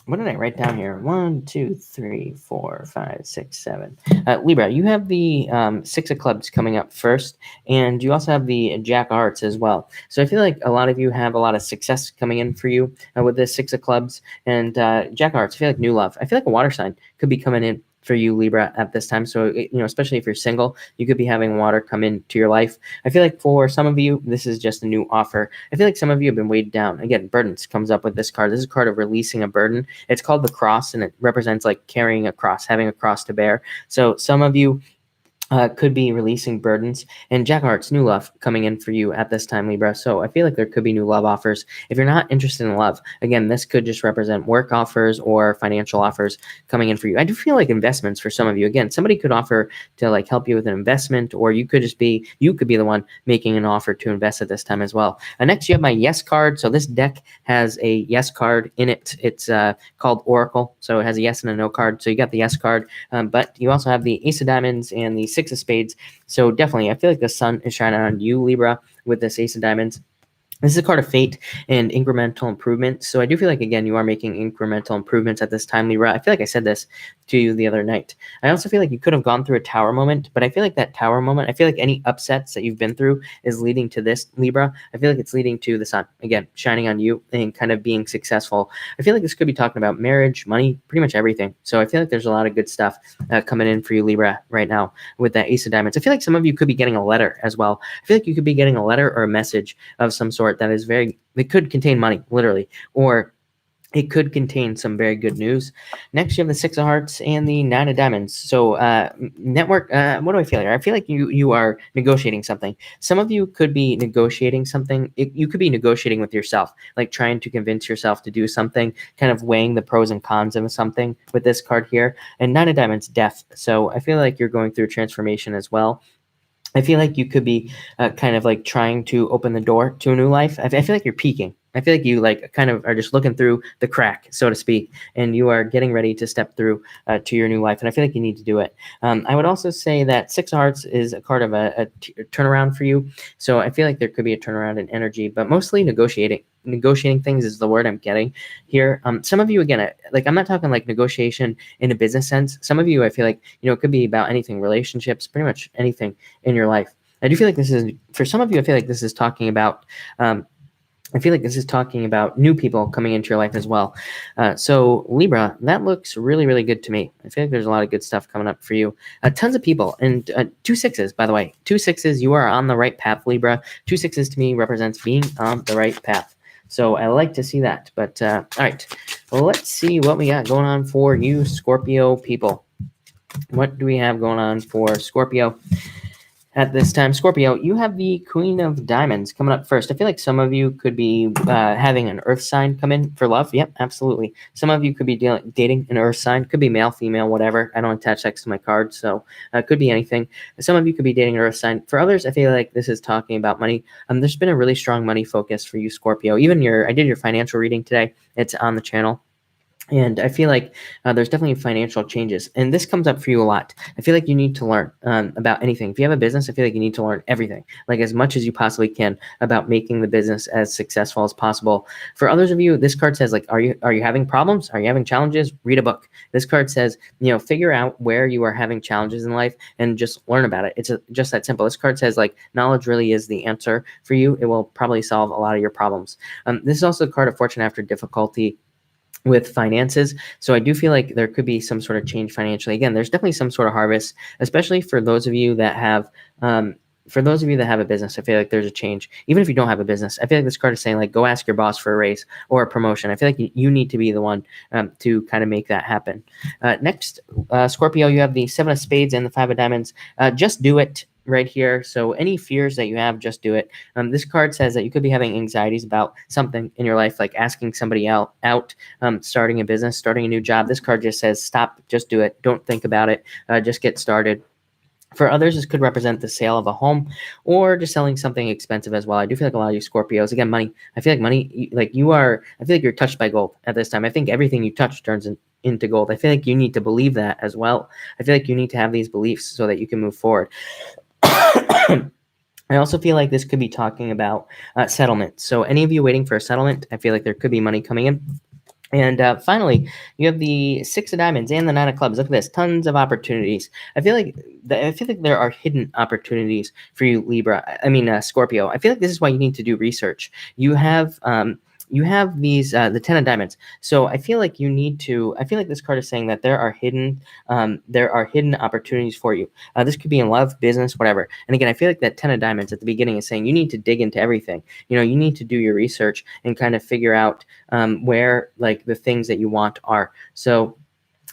what did I write down here? 1, 2, 3, 4, 5, 6, 7. Libra, you have the 6 of clubs coming up first, and you also have the Jack of hearts as well. So I feel like a lot of you have a lot of success coming in for you with this 6 of clubs and Jack of hearts. I feel like new love. I feel like a water sign could be coming in for you, Libra, at this time. So, especially if you're single, you could be having water come into your life. I feel like for some of you, this is just a new offer. I feel like some of you have been weighed down. Again, burdens comes up with this card. This is a card of releasing a burden. It's called the cross, and it represents like carrying a cross, having a cross to bear. So some of you could be releasing burdens, and Jack of hearts, new love coming in for you at this time, Libra. So I feel like there could be new love offers. If you're not interested in love, again, this could just represent work offers or financial offers coming in for you. I do feel like investments for some of you. Again, somebody could offer to like help you with an investment, or you could be the one making an offer to invest at this time as well. Next, you have my yes card. So this deck has a yes card in it. It's called Oracle. So it has a yes and a no card. So you got the yes card, but you also have the Ace of Diamonds and the 6 of Spades. So definitely, I feel like the sun is shining on you, Libra, with this Ace of Diamonds. This is a card of fate and incremental improvement. So I do feel like, again, you are making incremental improvements at this time, Libra. I feel like I said this to you the other night. I also feel like you could have gone through a tower moment, but I feel like that tower moment, I feel like any upsets that you've been through is leading to this, Libra. I feel like it's leading to the sun, again, shining on you and kind of being successful. I feel like this could be talking about marriage, money, pretty much everything. So I feel like there's a lot of good stuff coming in for you, Libra, right now with that Ace of Diamonds. I feel like some of you could be getting a letter as well. I feel like you could be getting a letter or a message of some sort that is it could contain money, literally, or it could contain some very good news. Next, you have the 6 of hearts and the 9 of diamonds. So network, what do I feel here? I feel like you are negotiating something. Some of you could be negotiating something. You could be negotiating with yourself, like trying to convince yourself to do something, kind of weighing the pros and cons of something with this card here. And 9 of diamonds, death. So I feel like you're going through a transformation as well. I feel like you could be kind of like trying to open the door to a new life. I feel like you're peeking. I feel like you like kind of are just looking through the crack, so to speak, and you are getting ready to step through to your new life. And I feel like you need to do it. I would also say that 6 of hearts is a card of a turnaround for you. So I feel like there could be a turnaround in energy, but mostly negotiating things is the word I'm getting here. Some of you, again, like I'm not talking like negotiation in a business sense. Some of you, I feel like, it could be about anything, relationships, pretty much anything in your life. I do feel like this is, for some of you, I feel like this is talking about, new people coming into your life as well. So Libra, that looks really, really good to me. I feel like there's a lot of good stuff coming up for you. Tons of people, and 2 6s, by the way. 2 6s, you are on the right path, Libra. 2 6s to me represents being on the right path. So I like to see that. But all right, well, let's see what we got going on for you, Scorpio people. What do we have going on for Scorpio at this time? Scorpio, you have the Queen of Diamonds coming up first. I feel like some of you could be having an earth sign come in for love. Yep, absolutely. Some of you could be dating an earth sign. Could be male, female, whatever. I don't attach sex to my card, so it could be anything. Some of you could be dating an earth sign. For others, I feel like this is talking about money. There's been a really strong money focus for you, Scorpio. Even I did your financial reading today. It's on the channel. And I feel like there's definitely financial changes. And this comes up for you a lot. I feel like you need to learn about anything. If you have a business, I feel like you need to learn everything, like as much as you possibly can about making the business as successful as possible. For others of you, this card says, like, are you having problems? Are you having challenges? Read a book. This card says, figure out where you are having challenges in life and just learn about it. It's just that simple. This card says, like, knowledge really is the answer for you. It will probably solve a lot of your problems. This is also a card of fortune after difficulty with finances. So I do feel like there could be some sort of change financially. Again, there's definitely some sort of harvest, especially for those of you that have for those of you that have a business, I feel like there's a change. Even if you don't have a business, I feel like this card is saying, like, go ask your boss for a raise or a promotion. I feel like you need to be the one to kind of make that happen. Next, Scorpio, you have the 7 of Spades and the 5 of Diamonds. Just do it right here. So any fears that you have, just do it. This card says that you could be having anxieties about something in your life, like asking somebody out, starting a business, starting a new job. This card just says, stop, just do it. Don't think about it. Just get started. For others, this could represent the sale of a home or just selling something expensive as well. I do feel like a lot of you Scorpios, again, money. I feel like money, I feel like you're touched by gold at this time. I think everything you touch turns into gold. I feel like you need to believe that as well. I feel like you need to have these beliefs so that you can move forward. I also feel like this could be talking about settlement. So any of you waiting for a settlement, I feel like there could be money coming in. And finally, you have the 6 of Diamonds and the 9 of Clubs. Look at this, tons of opportunities. I feel like there are hidden opportunities for you, Scorpio. I feel like this is why you need to do research. You have these the 10 of Diamonds. So I feel like this card is saying that there are hidden opportunities for you. This could be in love, business, whatever. And again, I feel like that 10 of Diamonds at the beginning is saying you need to dig into everything. You need to do your research and kind of figure out where like the things that you want are. So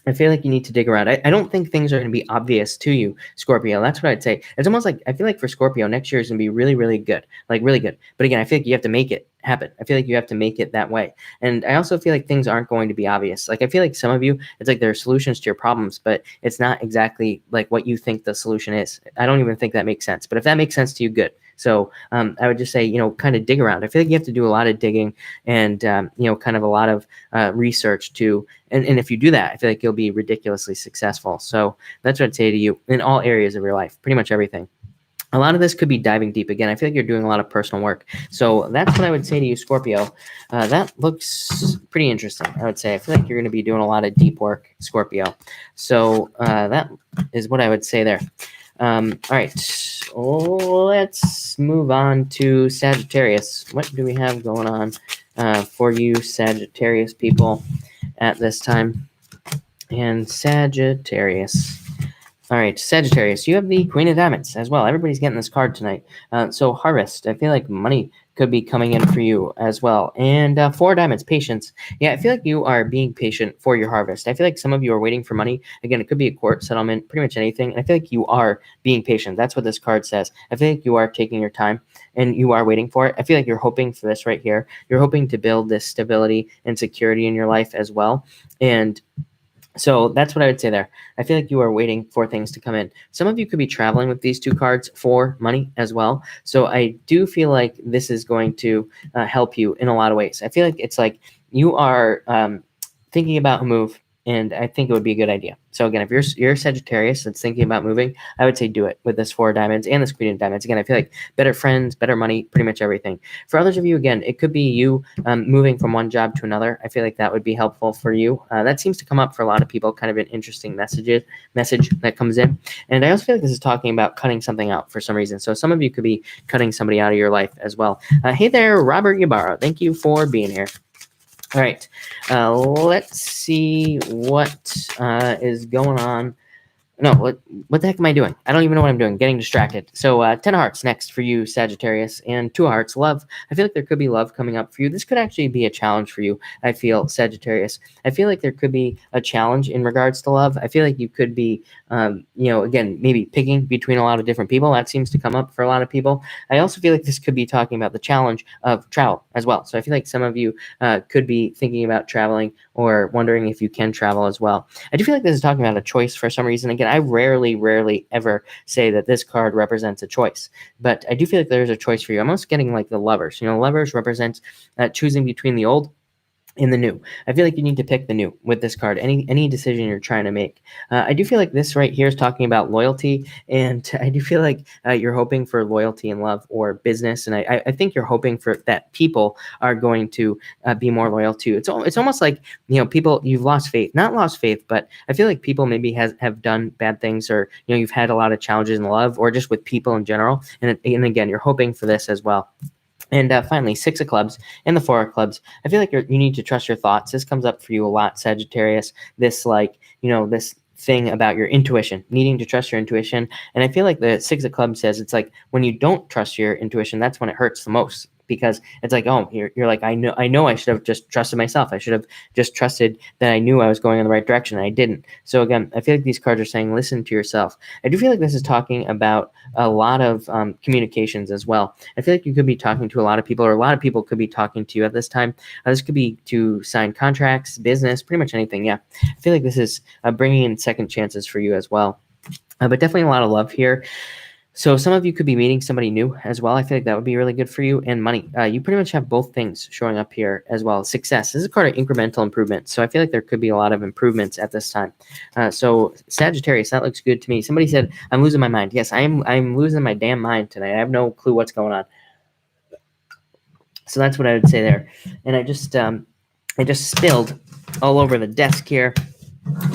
I feel like you need to dig around. I don't think things are going to be obvious to you, Scorpio. That's what I'd say. It's almost like I feel like for Scorpio, next year is going to be really, really good, like really good. But again, I feel like you have to make it happen. I feel like you have to make it that way. And I also feel like things aren't going to be obvious. Like I feel like some of you, it's like there are solutions to your problems, but it's not exactly like what you think the solution is. I don't even think that makes sense. But if that makes sense to you, good. So I would just say, kind of dig around. I feel like you have to do a lot of digging and, kind of a lot of research too. And if you do that, I feel like you'll be ridiculously successful. So that's what I'd say to you in all areas of your life, pretty much everything. A lot of this could be diving deep. Again, I feel like you're doing a lot of personal work. So that's what I would say to you, Scorpio. That looks pretty interesting, I would say. I feel like you're going to be doing a lot of deep work, Scorpio. So that is what I would say there. All right, let's move on to Sagittarius. What do we have going on for you Sagittarius people at this time? And Sagittarius. All right, Sagittarius, you have the Queen of Diamonds as well. Everybody's getting this card tonight. So Harvest, I feel like money could be coming in for you as well. And 4 Diamonds, Patience. Yeah, I feel like you are being patient for your harvest. I feel like some of you are waiting for money. Again, it could be a court settlement, pretty much anything. And I feel like you are being patient. That's what this card says. I feel like you are taking your time and you are waiting for it. I feel like you're hoping for this right here. You're hoping to build this stability and security in your life as well. And so that's what I would say there. I feel like you are waiting for things to come in. Some of you could be traveling with these 2 cards for money as well. So I do feel like this is going to help you in a lot of ways. I feel like it's like you are thinking about a move, and I think it would be a good idea. So again, if you're a Sagittarius that's thinking about moving, I would say do it with this 4 Diamonds and this Queen of Diamonds. Again, I feel like better friends, better money, pretty much everything. For others of you, again, it could be you moving from one job to another. I feel like that would be helpful for you. That seems to come up for a lot of people, kind of an interesting message that comes in. And I also feel like this is talking about cutting something out for some reason. So some of you could be cutting somebody out of your life as well. Hey there, Robert Ybarra. Thank you for being here. All right, let's see what is going on. No, what the heck am I doing? I don't even know what I'm doing. Getting distracted. So 10 of Hearts next for you, Sagittarius, and 2 of Hearts, love. I feel like there could be love coming up for you. This could actually be a challenge for you, I feel, Sagittarius. I feel like there could be a challenge in regards to love. I feel like you could be, again, maybe picking between a lot of different people. That seems to come up for a lot of people. I also feel like this could be talking about the challenge of travel as well. So I feel like some of you could be thinking about traveling or wondering if you can travel as well. I do feel like this is talking about a choice for some reason. Again, I rarely ever say that this card represents a choice, but I do feel like there's a choice for you. I'm almost getting like the Lovers. Lovers represents choosing between the old in the new. I feel like you need to pick the new with this card, any decision you're trying to make. I do feel like this right here is talking about loyalty, and I do feel like you're hoping for loyalty in love or business, and I think you're hoping for that people are going to be more loyal to you. It's almost like, people, you've lost faith, not lost faith, but I feel like people maybe have done bad things, or, you've had a lot of challenges in love or just with people in general. And again, you're hoping for this as well. And finally, 6 of Clubs and the 4 of Clubs. I feel like you need to trust your thoughts. This comes up for you a lot, Sagittarius. This this thing about your intuition, needing to trust your intuition. And I feel like the Six of Clubs says it's like when you don't trust your intuition, that's when it hurts the most, because it's like, oh, you're like, I know I should have just trusted myself. I should have just trusted that I knew I was going in the right direction, and I didn't. So again, I feel like these cards are saying, listen to yourself. I do feel like this is talking about a lot of communications as well. I feel like you could be talking to a lot of people, or a lot of people could be talking to you at this time. This could be to sign contracts, business, pretty much anything. Yeah, I feel like this is bringing in second chances for you as well. But definitely a lot of love here. So some of you could be meeting somebody new as well. I feel like that would be really good for you. And money. You pretty much have both things showing up here as well. Success. This is a card of incremental improvement. So I feel like there could be a lot of improvements at this time. So Sagittarius, that looks good to me. Somebody said, I'm losing my mind. Yes, I'm losing my damn mind tonight. I have no clue what's going on. So that's what I would say there. And I just spilled all over the desk here,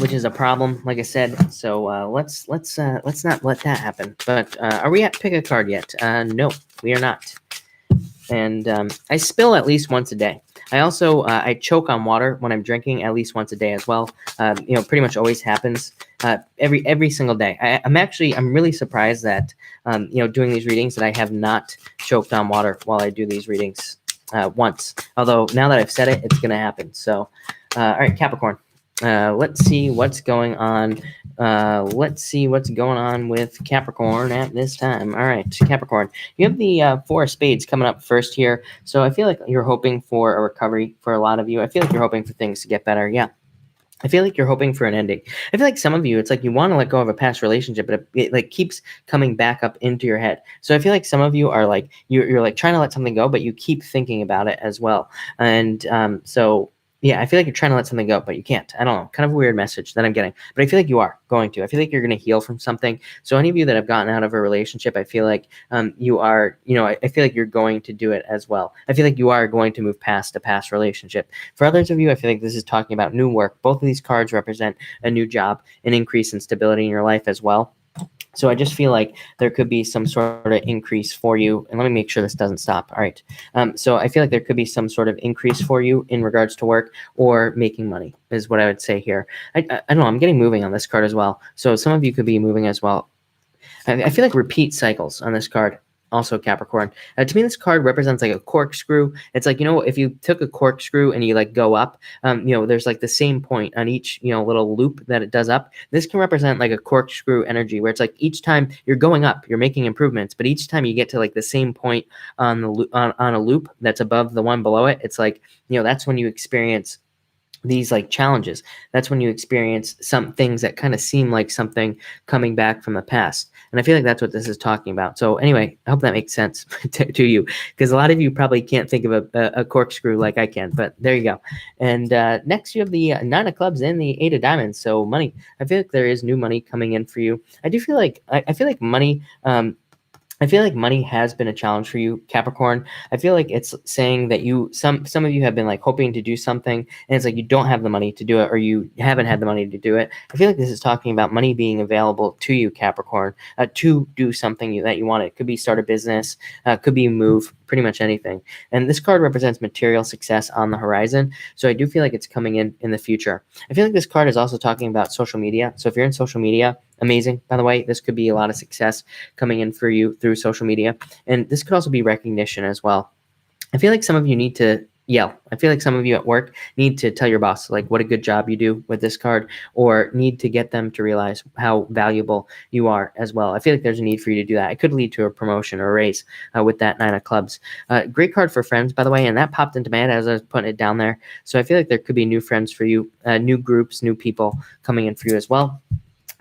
which is a problem, like I said. So let's not let that happen. But are we at pick a card yet? No, we are not. And I spill at least once a day. I also I choke on water when I'm drinking at least once a day as well. Pretty much always happens every single day. I'm really surprised that doing these readings that I have not choked on water while I do these readings once. Although now that I've said it, it's going to happen. So all right, Capricorn. Let's see what's going on. With Capricorn at this time. All right, Capricorn. You have the Four of Spades coming up first here. So I feel like you're hoping for a recovery for a lot of you. I feel like you're hoping for things to get better. Yeah. I feel like you're hoping for an ending. I feel like some of you, it's like you want to let go of a past relationship, but it like keeps coming back up into your head. So I feel like some of you are like, you're like trying to let something go, but you keep thinking about it as well. And yeah, I feel like you're trying to let something go, but you can't. I don't know. Kind of a weird message that I'm getting. But I feel like you are going to. I feel like you're going to heal from something. So any of you that have gotten out of a relationship, I feel like you are, I feel like you're going to do it as well. I feel like you are going to move past a past relationship. For others of you, I feel like this is talking about new work. Both of these cards represent a new job, an increase in stability in your life as well. So I just feel like there could be some sort of increase for you. And let me make sure this doesn't stop. All right. So I feel like there could be some sort of increase for you in regards to work or making money is what I would say here. I don't know. I'm getting moving on this card as well. So some of you could be moving as well. I feel like repeat cycles on this card. Also Capricorn. To me, this card represents like a corkscrew. It's like, if you took a corkscrew and you like go up, there's like the same point on each, little loop that it does up. This can represent like a corkscrew energy where it's like each time you're going up, you're making improvements, but each time you get to like the same point on the on a loop that's above the one below it, it's like, that's when you experience these like challenges. That's when you experience some things that kind of seem like something coming back from the past. And I feel like that's what this is talking about. So anyway, I hope that makes sense to you, because a lot of you probably can't think of a corkscrew like I can, but there you go. And next you have the Nine of Clubs and the Eight of Diamonds. So money. I feel like there is new money coming in for you. I do feel like, I feel like money, I feel like money has been a challenge for you, Capricorn. I feel like it's saying that some of you have been like hoping to do something, and it's like you don't have the money to do it, or you haven't had the money to do it. I feel like this is talking about money being available to you, Capricorn, to do something that you want. It could be start a business, could be move, pretty much anything. And this card represents material success on the horizon. So I do feel like it's coming in the future. I feel like this card is also talking about social media. So if you're in social media, amazing. By the way, this could be a lot of success coming in for you through social media. And this could also be recognition as well. I feel like some of you need to yell. I feel like some of you at work need to tell your boss like what a good job you do with this card, or need to get them to realize how valuable you are as well. I feel like there's a need for you to do that. It could lead to a promotion or a raise with that Nine of Clubs. Great card for friends, by the way, and that popped into my head as I was putting it down there. So I feel like there could be new friends for you, new groups, new people coming in for you as well.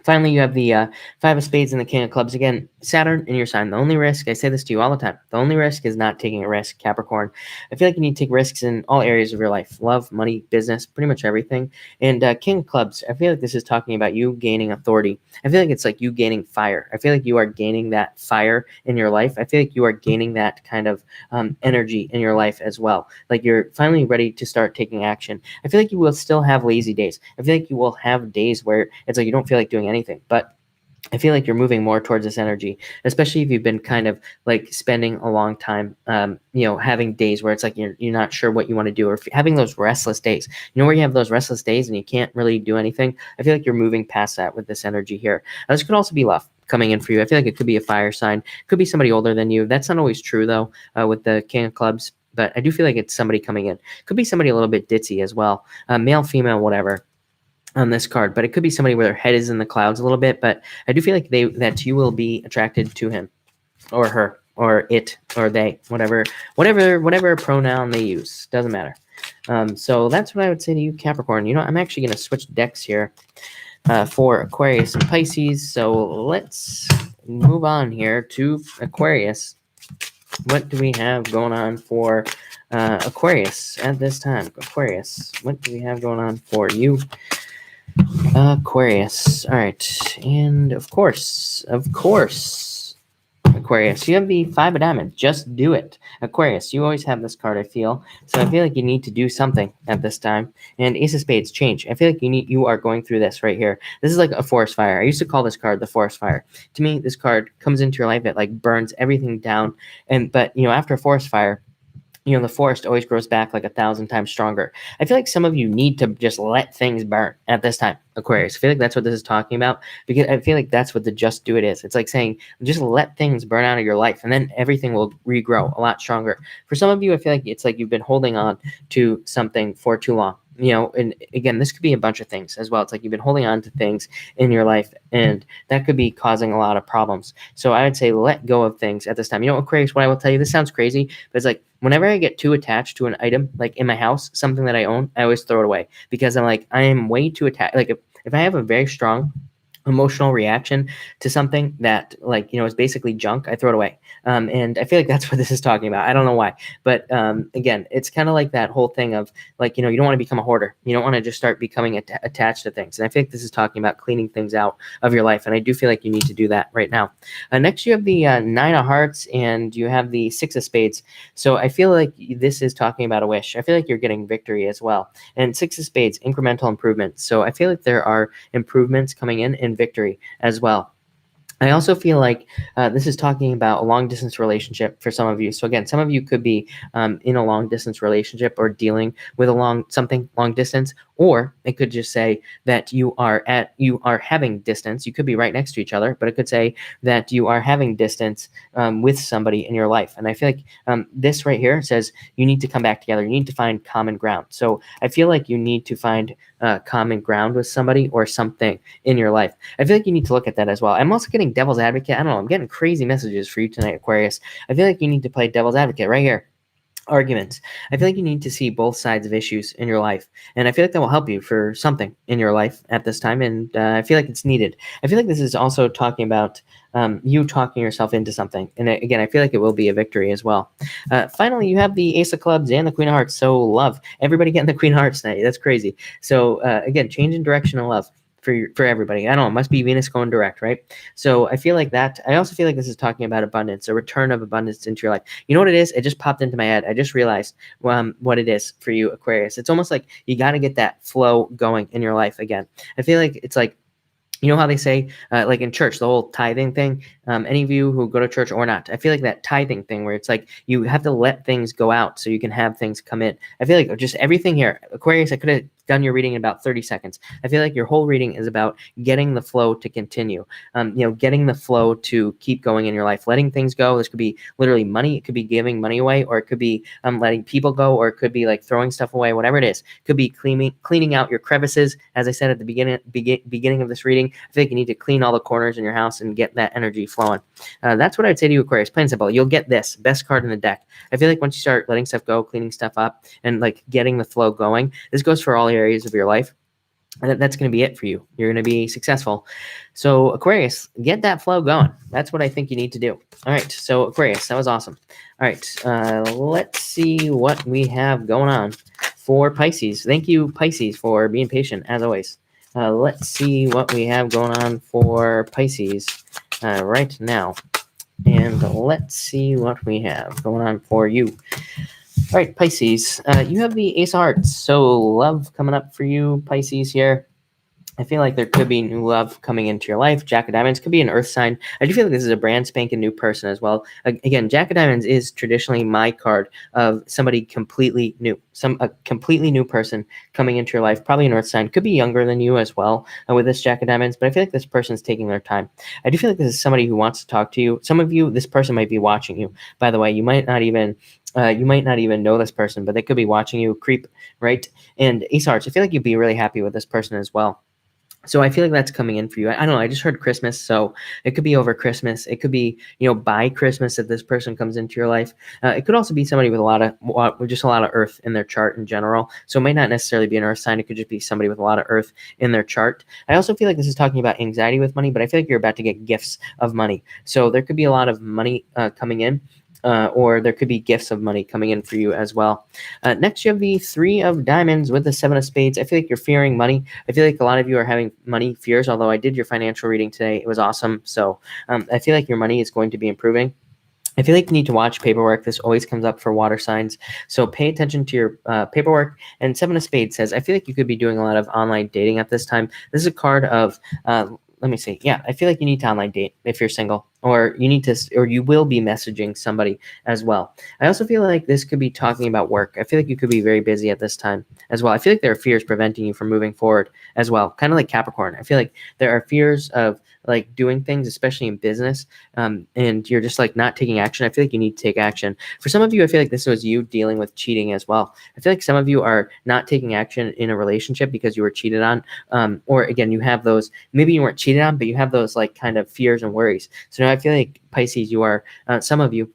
Finally, you have the Five of Spades and the King of Clubs. Again, Saturn in your sign. The only risk, I say this to you all the time, the only risk is not taking a risk, Capricorn. I feel like you need to take risks in all areas of your life. Love, money, business, pretty much everything. And King of Clubs, I feel like this is talking about you gaining authority. I feel like it's like you gaining fire. I feel like you are gaining that fire in your life. I feel like you are gaining that kind of energy in your life as well. Like you're finally ready to start taking action. I feel like you will still have lazy days. I feel like you will have days where it's like you don't feel like doing anything, but I feel like you're moving more towards this energy, especially if you've been kind of like spending a long time, having days where it's like you're not sure what you want to do, or having those restless days. Where you have those restless days and you can't really do anything. I feel like you're moving past that with this energy here. This could also be love coming in for you. I feel like it could be a fire sign, could be somebody older than you. That's not always true though, with the King of Clubs. But I do feel like it's somebody coming in. Could be somebody a little bit ditzy as well, male, female, whatever on this card, but it could be somebody where their head is in the clouds a little bit. But I do feel like that you will be attracted to him or her or it or they, whatever pronoun they use, doesn't matter. So that's what I would say to you, Capricorn. I'm actually going to switch decks here for Aquarius and Pisces. So let's move on here to Aquarius. What do we have going on for Aquarius at this time? Aquarius, what do we have going on for you? Aquarius. All right. And of course, Aquarius, you have the 5 of diamonds. Just do it. Aquarius, you always have this card, I feel. So I feel like you need to do something at this time. And Ace of Spades, change. I feel like you are going through this right here. This is like a forest fire. I used to call this card the forest fire. To me, this card comes into your life, it like burns everything down. But after a forest fire, the forest always grows back like 1,000 times stronger. I feel like some of you need to just let things burn at this time, Aquarius. I feel like that's what this is talking about, because I feel like that's what the just do it is. It's like saying, just let things burn out of your life, and then everything will regrow a lot stronger. For some of you, I feel like it's like you've been holding on to something for too long. And again, this could be a bunch of things as well. It's like you've been holding on to things in your life, and that could be causing a lot of problems. So I would say let go of things at this time. Aquarius, what I will tell you, this sounds crazy, but it's like whenever I get too attached to an item, like in my house, something that I own, I always throw it away, because I'm like, I am way too attached. Like if I have a very strong emotional reaction to something that is basically junk, I throw it away. And I feel like that's what this is talking about. I don't know why, but again, it's kind of like that whole thing of you don't want to become a hoarder. You don't want to just start becoming attached to things. And I feel like this is talking about cleaning things out of your life. And I do feel like you need to do that right now. Next, you have the 9 of Hearts and you have the 6 of Spades. So I feel like this is talking about a wish. I feel like you're getting victory as well. And 6 of Spades, incremental improvements. So I feel like there are improvements coming in victory as well. I also feel like this is talking about a long-distance relationship for some of you. So again, some of you could be in a long-distance relationship or dealing with something long-distance, or it could just say that you are having distance. You could be right next to each other, but it could say that you are having distance with somebody in your life. And I feel like this right here says you need to come back together. You need to find common ground. So I feel like you need to find common ground with somebody or something in your life. I feel like you need to look at that as well. I'm also getting devil's advocate. I don't know. I'm getting crazy messages for you tonight, Aquarius. I feel like you need to play devil's advocate right here. Arguments. I feel like you need to see both sides of issues in your life, and I feel like that will help you for something in your life at this time, and I feel like it's needed. I feel like this is also talking about you talking yourself into something, and again, I feel like it will be a victory as well. Finally, you have the Ace of Clubs and the Queen of Hearts, so love. Everybody getting the Queen of Hearts tonight. That's crazy. So again, change in direction of love for everybody. I don't know, it must be Venus going direct, right? So I feel like that. I also feel like this is talking about abundance, a return of abundance into your life. You know what it is? It just popped into my head. I just realized what it is for you, Aquarius. It's almost like you got to get that flow going in your life again. I feel like it's like, you know how they say, like in church, the whole tithing thing, any of you who go to church or not, I feel like that tithing thing where it's like you have to let things go out so you can have things come in. I feel like just everything here, Aquarius, I could have done your reading in about 30 seconds. I feel like your whole reading is about getting the flow to continue, getting the flow to keep going in your life, letting things go. This could be literally money. It could be giving money away, or it could be letting people go, or it could be like throwing stuff away, whatever it is. It could be cleaning out your crevices. As I said at the beginning of this reading, I feel like you need to clean all the corners in your house and get that energy flowing. That's what I'd say to you, Aquarius. Plain and simple. You'll get this best card in the deck. I feel like once you start letting stuff go, cleaning stuff up, and like getting the flow going, this goes for all areas of your life. And that's going to be it for you. You're going to be successful. So Aquarius, get that flow going. That's what I think you need to do. All right. So Aquarius, that was awesome. All right. Let's see what we have going on for Pisces. Thank you, Pisces, for being patient as always. Let's see what we have going on for Pisces right now. And let's see what we have going on for you. All right, Pisces, you have the Ace of Hearts. So love coming up for you, Pisces, here. I feel like there could be new love coming into your life. Jack of Diamonds could be an earth sign. I do feel like this is a brand spanking new person as well. Again, Jack of Diamonds is traditionally my card of somebody completely new, a completely new person coming into your life, probably an earth sign, could be younger than you as well with this Jack of Diamonds, but I feel like this person's taking their time. I do feel like this is somebody who wants to talk to you. Some of you, this person might be watching you, by the way. You might not even know this person, but they could be watching you creep, right? And Ace of Hearts, I feel like you'd be really happy with this person as well. So I feel like that's coming in for you. I don't know. I just heard Christmas, so it could be over Christmas. It could be, by Christmas if this person comes into your life. It could also be somebody with just a lot of earth in their chart in general. So it might not necessarily be an earth sign. It could just be somebody with a lot of earth in their chart. I also feel like this is talking about anxiety with money, but I feel like you're about to get gifts of money. So there could be a lot of money coming in. Or there could be gifts of money coming in for you as well. Next, you have the Three of Diamonds with the Seven of Spades. I feel like you're fearing money. I feel like a lot of you are having money fears, although I did your financial reading today. It was awesome. So I feel like your money is going to be improving. I feel like you need to watch paperwork. This always comes up for water signs. So pay attention to your paperwork. And Seven of Spades says, I feel like you could be doing a lot of online dating at this time. This is a card of, let me see. Yeah, I feel like you need to online date if you're single, or you will be messaging somebody as well. I also feel like this could be talking about work. I feel like you could be very busy at this time as well. I feel like there are fears preventing you from moving forward as well. Kind of like Capricorn. I feel like there are fears of like doing things, especially in business, and you're just like not taking action. I feel like you need to take action. For some of you, I feel like this was you dealing with cheating as well. I feel like some of you are not taking action in a relationship because you were cheated on, or again, you have those, maybe you weren't cheated on, but you have those like kind of fears and worries. So now I feel like Pisces, you are, some of you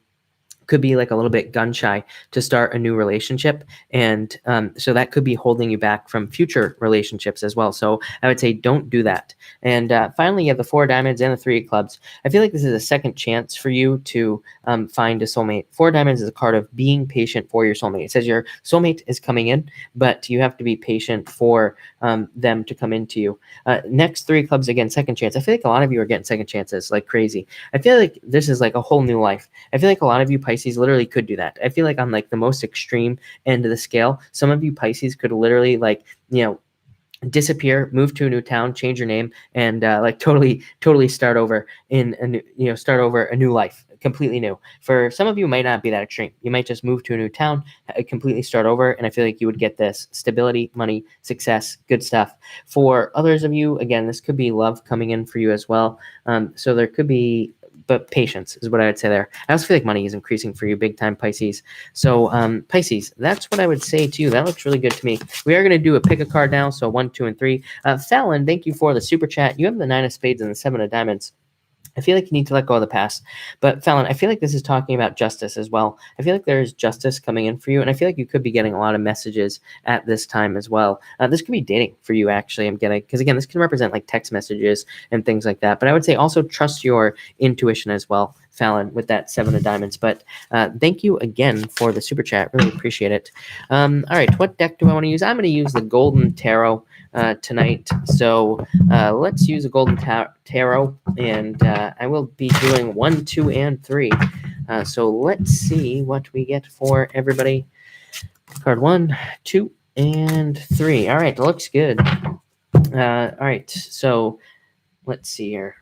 could be like a little bit gun shy to start a new relationship. And so that could be holding you back from future relationships as well. So I would say don't do that. And finally, you have the Four of Diamonds and the Three of Clubs. I feel like this is a second chance for you to find a soulmate. Four of Diamonds is a card of being patient for your soulmate. It says your soulmate is coming in, but you have to be patient for them to come into you. Next, Three of Clubs, again, second chance. I feel like a lot of you are getting second chances like crazy. I feel like this is like a whole new life. I feel like a lot of you Pisces literally could do that. I feel like on like the most extreme end of the scale, some of you Pisces could literally like, disappear, move to a new town, change your name, and like totally start over in a new, start over a new life, completely new. For some of you, it might not be that extreme. You might just move to a new town, completely start over, and I feel like you would get this stability, money, success, good stuff. For others of you, again, this could be love coming in for you as well. So there could be, but patience is what I would say there. I also feel like money is increasing for you big time, Pisces. So Pisces, that's what I would say to you. That looks really good to me. We are going to do a pick a card now. So 1, 2, and 3. Fallon, thank you for the super chat. You have the 9 of Spades and the 7 of Diamonds. I feel like you need to let go of the past. But Fallon, I feel like this is talking about justice as well. I feel like there's justice coming in for you, and I feel like you could be getting a lot of messages at this time as well. This could be dating for you, actually, I'm getting, because again, this can represent like text messages and things like that. But I would say also trust your intuition as well, Fallon, with that 7 of Diamonds. But thank you again for the super chat. Really appreciate it. All right, what deck do I want to use? I'm going to use the Golden Tarot tonight. So let's use a Golden Tarot, and I will be doing 1, 2, and 3. So let's see what we get for everybody. Card 1, 2, and 3. All right, looks good. All right, so let's see here.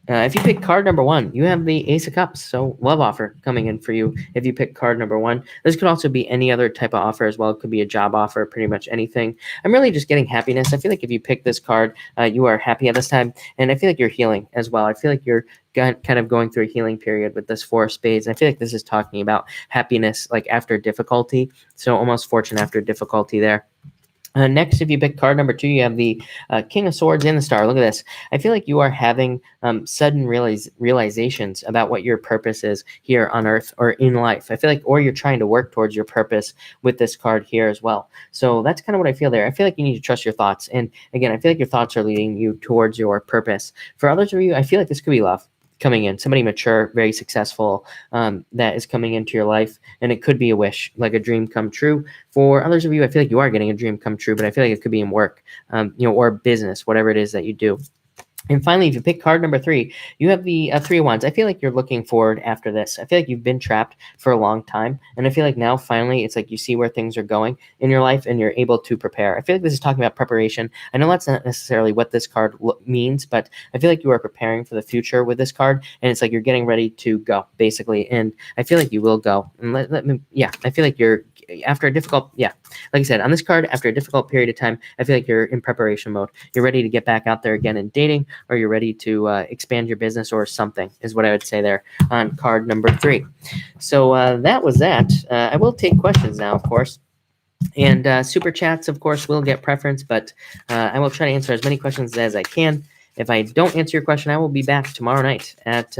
If you pick card number 1, you have the Ace of Cups. So love offer coming in for you if you pick card number 1. This could also be any other type of offer as well. It could be a job offer, pretty much anything. I'm really just getting happiness. I feel like if you pick this card, you are happy at this time. And I feel like you're healing as well. I feel like you're kind of going through a healing period with this 4 of Spades. And I feel like this is talking about happiness like after difficulty. So almost fortune after difficulty there. Next, if you pick card number 2, you have the King of Swords and the Star. Look at this. I feel like you are having sudden realizations about what your purpose is here on Earth or in life. I feel like, or you're trying to work towards your purpose with this card here as well. So that's kind of what I feel there. I feel like you need to trust your thoughts. And again, I feel like your thoughts are leading you towards your purpose. For others of you, I feel like this could be love coming in, somebody mature, very successful, that is coming into your life, and it could be a wish, like a dream come true. For others of you, I feel like you are getting a dream come true, but I feel like it could be in work, or business, whatever it is that you do. And finally, if you pick card number 3, you have the Three of Wands. I feel like you're looking forward after this. I feel like you've been trapped for a long time. And I feel like now, finally, it's like you see where things are going in your life and you're able to prepare. I feel like this is talking about preparation. I know that's not necessarily what this card means, but I feel like you are preparing for the future with this card. And it's like you're getting ready to go, basically. And I feel like you will go. And let me, I feel like you're, after a difficult, like I said, on this card, after a difficult period of time, I feel like you're in preparation mode. You're ready to get back out there again in dating, or you're ready to expand your business or something, is what I would say there on card number 3. So that was that. I will take questions now, of course. And super chats, of course, will get preference, but I will try to answer as many questions as I can. If I don't answer your question, I will be back tomorrow night at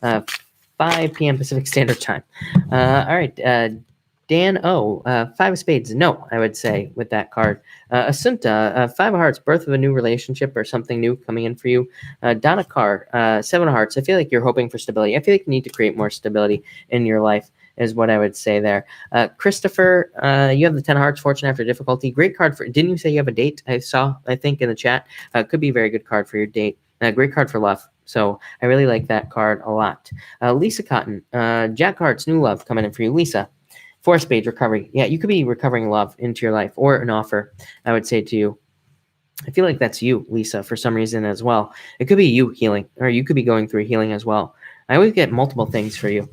5 p.m. Pacific Standard Time. All right. Dan O, 5 of Spades. No, I would say with that card. Asunta, 5 of Hearts, birth of a new relationship or something new coming in for you. Donna Carr, 7 of Hearts. I feel like you're hoping for stability. I feel like you need to create more stability in your life, is what I would say there. Christopher, you have the 10 of Hearts, fortune after difficulty. Great card for, didn't you say you have a date? I think in the chat. Could be a very good card for your date. Great card for love. So I really like that card a lot. Lisa Cotton, Jack Hearts, new love coming in for you. Lisa, 4 of Spades, recovery. Yeah, you could be recovering love into your life or an offer, I would say to you. I feel like that's you, Lisa, for some reason as well. It could be you healing, or you could be going through healing as well. I always get multiple things for you,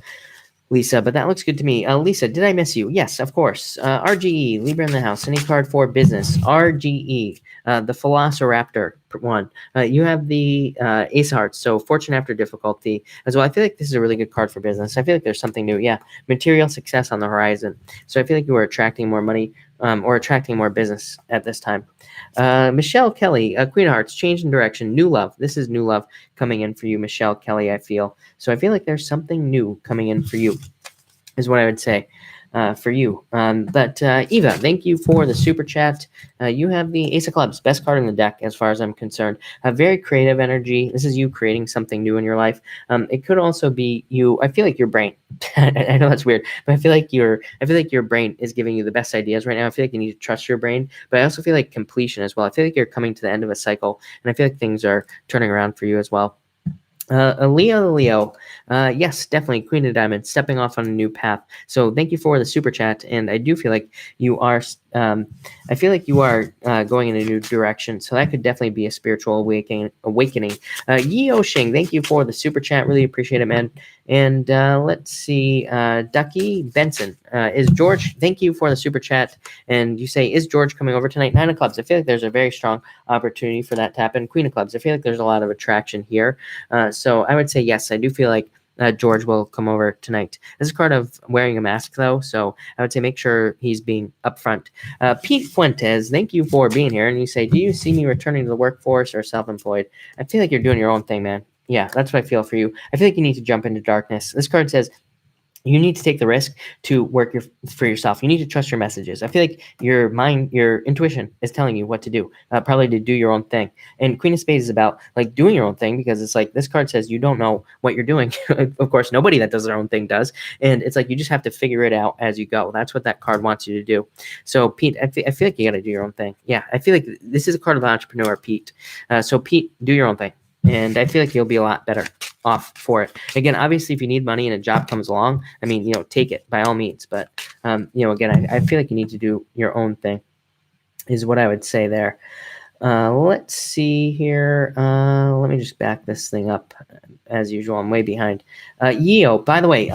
Lisa, but that looks good to me. Lisa, did I miss you? Yes, of course. RGE, Libra in the house. Any card for business? RGE, the Velociraptor one. You have the Ace of Hearts, so fortune after difficulty as well. I feel like this is a really good card for business. I feel like there's something new. Yeah, material success on the horizon. So I feel like you are attracting more money or attracting more business at this time. Michelle Kelly, Queen of Hearts, change in direction, new love. This is new love coming in for you, Michelle Kelly, I feel. So I feel like there's something new coming in for you, is what I would say for you. But Eva, thank you for the super chat. You have the Ace of Clubs, best card in the deck as far as I'm concerned. A very creative energy. This is you creating something new in your life. It could also be you. I feel like your brain. I know that's weird, but I feel like your brain is giving you the best ideas right now. I feel like you need to trust your brain, but I also feel like completion as well. I feel like you're coming to the end of a cycle, and I feel like things are turning around for you as well. Leo, yes, definitely Queen of Diamonds, stepping off on a new path. So thank you for the super chat, and I do feel like you are. I feel like you are going in a new direction. So that could definitely be a spiritual awakening. Yi Oshing, thank you for the super chat. Really appreciate it, man. And let's see, Ducky Benson, is George? Thank you for the super chat. And you say, is George coming over tonight? 9 of Clubs. I feel like there's a very strong opportunity for that to happen. Queen of Clubs. I feel like there's a lot of attraction here. So I would say yes. I do feel like George will come over tonight. This is a card of wearing a mask, though, so I would say make sure he's being upfront. Pete Fuentes, thank you for being here. And you say, do you see me returning to the workforce or self-employed? I feel like you're doing your own thing, man. Yeah, that's what I feel for you. I feel like you need to jump into darkness. This card says you need to take the risk to work for yourself. You need to trust your messages. I feel like your mind, your intuition is telling you what to do, probably to do your own thing. And Queen of Spades is about like doing your own thing, because it's like this card says you don't know what you're doing. Of course, nobody that does their own thing does. And it's like you just have to figure it out as you go. That's what that card wants you to do. So Pete, I feel like you got to do your own thing. Yeah, I feel like this is a card of an entrepreneur, Pete. So Pete, do your own thing. And I feel like you'll be a lot better off for it. Again, obviously, if you need money and a job comes along, I mean, take it by all means. But, again, I feel like you need to do your own thing is what I would say there. Let's see here. Let me just back this thing up. As usual, I'm way behind. Yeo, by the way,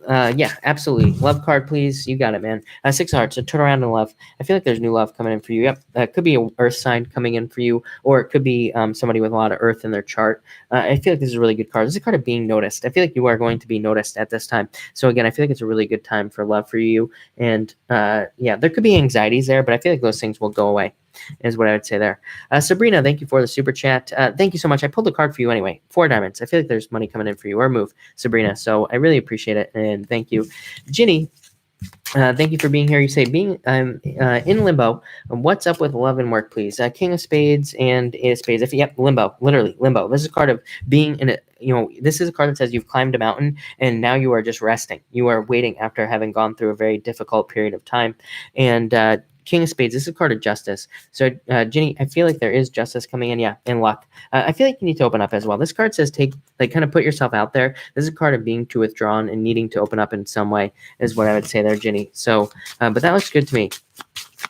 yeah, absolutely. Love card, please. You got it, man. 6 of Hearts, so turn around and love. I feel like there's new love coming in for you. Yep, it could be an earth sign coming in for you, or it could be somebody with a lot of earth in their chart. I feel like this is a really good card. This is a card of being noticed. I feel like you are going to be noticed at this time. So again, I feel like it's a really good time for love for you. And yeah, there could be anxieties there, but I feel like those things will go away, is what I would say there. Sabrina, thank you for the super chat. Thank you so much. I pulled a card for you anyway. 4 diamonds. I feel like there's money coming in for you, or move, Sabrina. So I really appreciate it, and thank you. Ginny, thank you for being here. You say, being in limbo. What's up with love and work, please? King of Spades and 8 of Spades. Yep, limbo. Literally, limbo. This is a card of being in a, this is a card that says you've climbed a mountain and now you are just resting. You are waiting after having gone through a very difficult period of time. And King of Spades. This is a card of justice. So, Ginny, I feel like there is justice coming in. Yeah, and luck. I feel like you need to open up as well. This card says kind of put yourself out there. This is a card of being too withdrawn and needing to open up in some way is what I would say there, Ginny. So, but that looks good to me.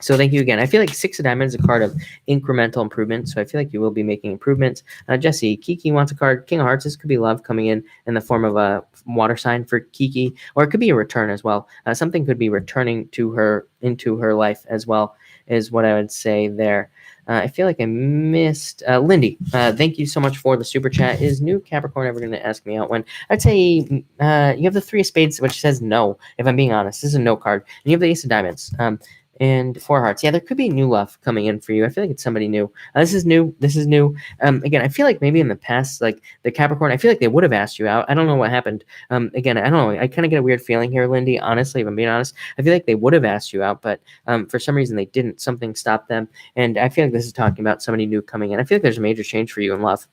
So thank you again. I feel like 6 of Diamonds is a card of incremental improvement. So I feel like you will be making improvements. Jesse, Kiki wants a card. King of Hearts. This could be love coming in the form of a water sign for Kiki, or it could be a return as well. Something could be returning to her into her life as well, is what I would say there. I feel like I missed Lindy. Thank you so much for the super chat. Is new Capricorn ever going to ask me out when? I'd say you have the 3 of Spades, which says no, if I'm being honest. This is a no card. And you have the Ace of Diamonds. And 4 hearts. Yeah, there could be new love coming in for you. I feel like it's somebody new. This is new. Again, I feel like maybe in the past, like the Capricorn, I feel like they would have asked you out. I don't know what happened. Again, I don't know. I kind of get a weird feeling here, Lindy. Honestly, if I'm being honest, I feel like they would have asked you out, but for some reason they didn't. Something stopped them. And I feel like this is talking about somebody new coming in. I feel like there's a major change for you in love.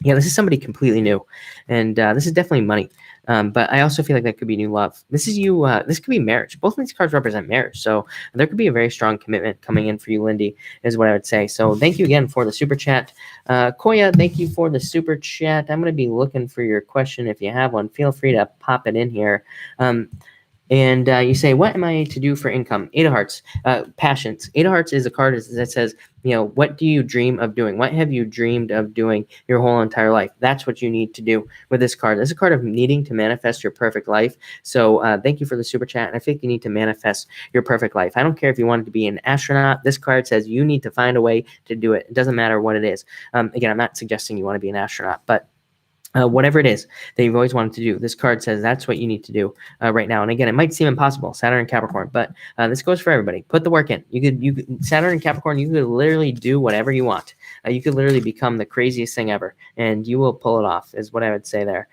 Yeah, this is somebody completely new, and this is definitely money. But I also feel like that could be new love. This is you. This could be marriage. Both of these cards represent marriage, so there could be a very strong commitment coming in for you, Lindy, is what I would say. So thank you again for the super chat. Koya, thank you for the super chat. I'm going to be looking for your question. If you have one, feel free to pop it in here. And you say, what am I to do for income? 8 of Hearts, passions. 8 of Hearts is a card that says, what do you dream of doing? What have you dreamed of doing your whole entire life? That's what you need to do with this card. This is a card of needing to manifest your perfect life. So thank you for the super chat. And I think you need to manifest your perfect life. I don't care if you wanted to be an astronaut. This card says you need to find a way to do it. It doesn't matter what it is. Again, I'm not suggesting you want to be an astronaut, but whatever it is that you've always wanted to do, this card says that's what you need to do right now. And again, it might seem impossible, Saturn and Capricorn, but this goes for everybody. Put the work in. You could Saturn and Capricorn, you could literally do whatever you want. You could literally become the craziest thing ever, and you will pull it off, is what I would say there.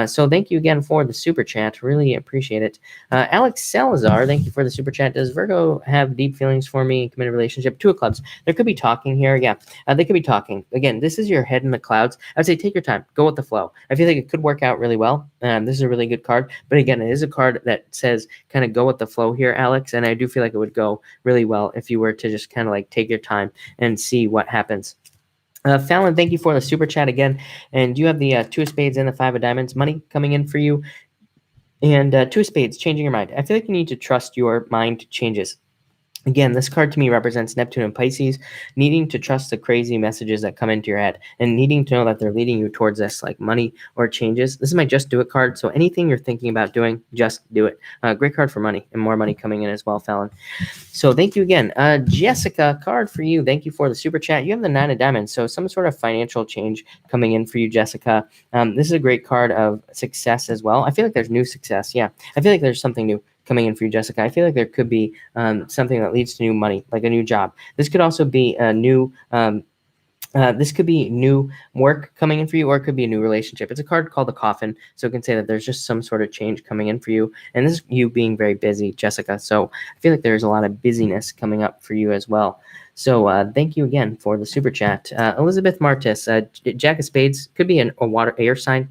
So thank you again for the super chat. Really appreciate it. Alex Salazar, thank you for the super chat. Does Virgo have deep feelings for me in committed relationship? 2 of clubs. There could be talking here. Yeah, they could be talking. Again, this is your head in the clouds. I would say take your time. Go with the flow. I feel like it could work out really well. This is a really good card. But again, it is a card that says kind of go with the flow here, Alex. And I do feel like it would go really well if you were to just kind of like take your time and see what happens. Fallon, thank you for the super chat again. And you have the 2 of Spades and the 5 of Diamonds money coming in for you. And 2 of Spades, changing your mind. I feel like you need to trust your mind changes. Again, this card to me represents Neptune and Pisces, needing to trust the crazy messages that come into your head and needing to know that they're leading you towards this, like money or changes. This is my just do it card. So anything you're thinking about doing, just do it. Great card for money and more money coming in as well, Fallon. So thank you again. Jessica, card for you. Thank you for the super chat. You have the 9 of Diamonds. So some sort of financial change coming in for you, Jessica. This is a great card of success as well. I feel like there's new success. Yeah, I feel like there's something new coming in for you, Jessica. I feel like there could be something that leads to new money, like a new job. This could also be a new this could be new work coming in for you, or it could be a new relationship. It's a card called the Coffin, so it can say that there's just some sort of change coming in for you. And this is you being very busy, Jessica. So I feel like there's a lot of busyness coming up for you as well. So thank you again for the super chat. Elizabeth Martis, Jack of Spades, could be a air sign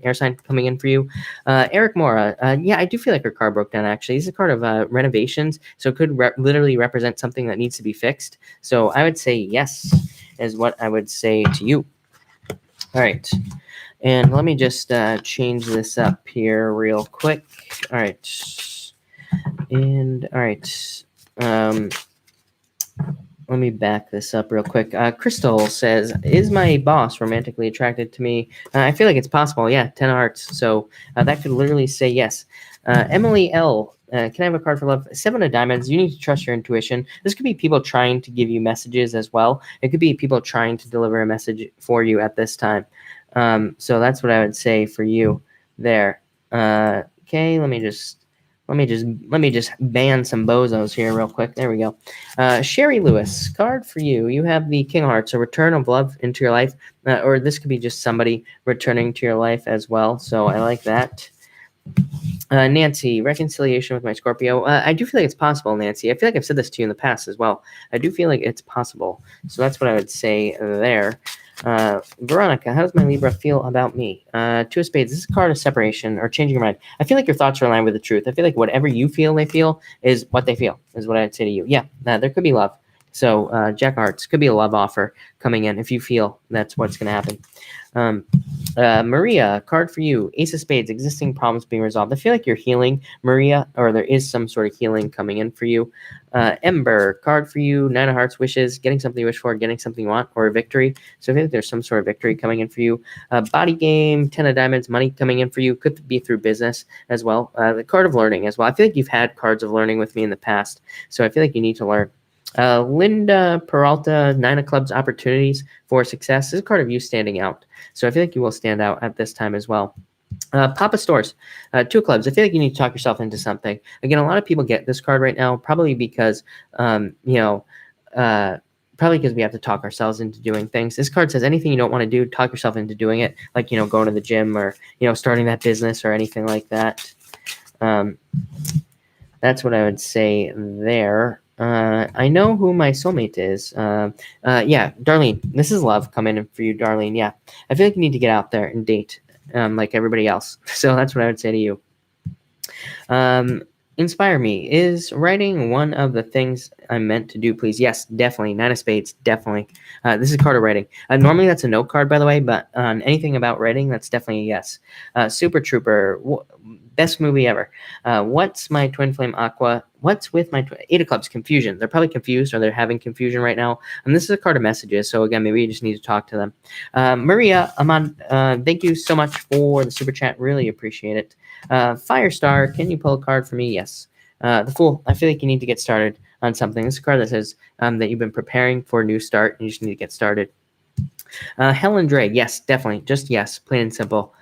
coming in for you. Eric Mora, yeah, I do feel like her car broke down, actually. This is a card of renovations, so it could literally represent something that needs to be fixed. So I would say yes, is what I would say to you. All right. And let me just change this up here real quick. All right. And all right. Let me back this up real quick. Crystal says, is my boss romantically attracted to me? I feel like it's possible. Yeah, 10 of Hearts. So that could literally say yes. Emily L. Can I have a card for love? 7 of Diamonds. You need to trust your intuition. This could be people trying to give you messages as well. It could be people trying to deliver a message for you at this time. So that's what I would say for you there. Okay, let me just ban some bozos here real quick. There we go. Sherry Lewis, card for you. You have the King of Hearts, a return of love into your life, or this could be just somebody returning to your life as well. So I like that. Nancy, reconciliation with my Scorpio. I do feel like it's possible, Nancy. I feel like I've said this to you in the past as well. I do feel like it's possible. So that's what I would say there. Veronica, how does my Libra feel about me? Two of Spades. This is a card of separation or changing your mind. I feel like your thoughts are aligned with the truth. I feel like whatever you feel they feel is what they feel, is what I'd say to you. Yeah, there could be love. So Jack of Hearts could be a love offer coming in if you feel that's what's going to happen. Maria, card for you. Ace of Spades, existing problems being resolved. I feel like you're healing, Maria, or there is some sort of healing coming in for you. Ember, card for you. Nine of Hearts, wishes, getting something you wish for, getting something you want, or a victory. So I feel like there's some sort of victory coming in for you. Body game, 10 of Diamonds, money coming in for you. Could be through business as well. The card of learning as well. I feel like you've had cards of learning with me in the past, so I feel like you need to learn. Linda Peralta, Nine of Clubs, opportunities for success. This is a card of you standing out. So I feel like you will stand out at this time as well. Papa Stores, Two of Clubs. I feel like you need to talk yourself into something. Again, a lot of people get this card right now, probably because, probably because we have to talk ourselves into doing things. This card says anything you don't want to do, talk yourself into doing it. Like, going to the gym or, starting that business or anything like that. That's what I would say there. I know who my soulmate is. Yeah, Darlene. This is love coming in for you, Darlene. Yeah, I feel like you need to get out there and date, like everybody else. So that's what I would say to you. Inspire me. Is writing one of the things I'm meant to do, please? Yes, definitely. Nine of Spades, definitely. This is a card of writing. Normally that's a no card, by the way, but on anything about writing, that's definitely a yes. Super Trooper, best movie ever. What's my twin flame aqua? What's with my Eight of Clubs? Confusion. They're probably confused or they're having confusion right now. And this is a card of messages. So again, maybe you just need to talk to them. Maria, Aman, thank you so much for the super chat. Really appreciate it. Firestar, can you pull a card for me? Yes. The Fool. I feel like you need to get started on something. This is a card that says that you've been preparing for a new start and you just need to get started. Helen Dre. Yes, definitely. Just yes. Plain and simple.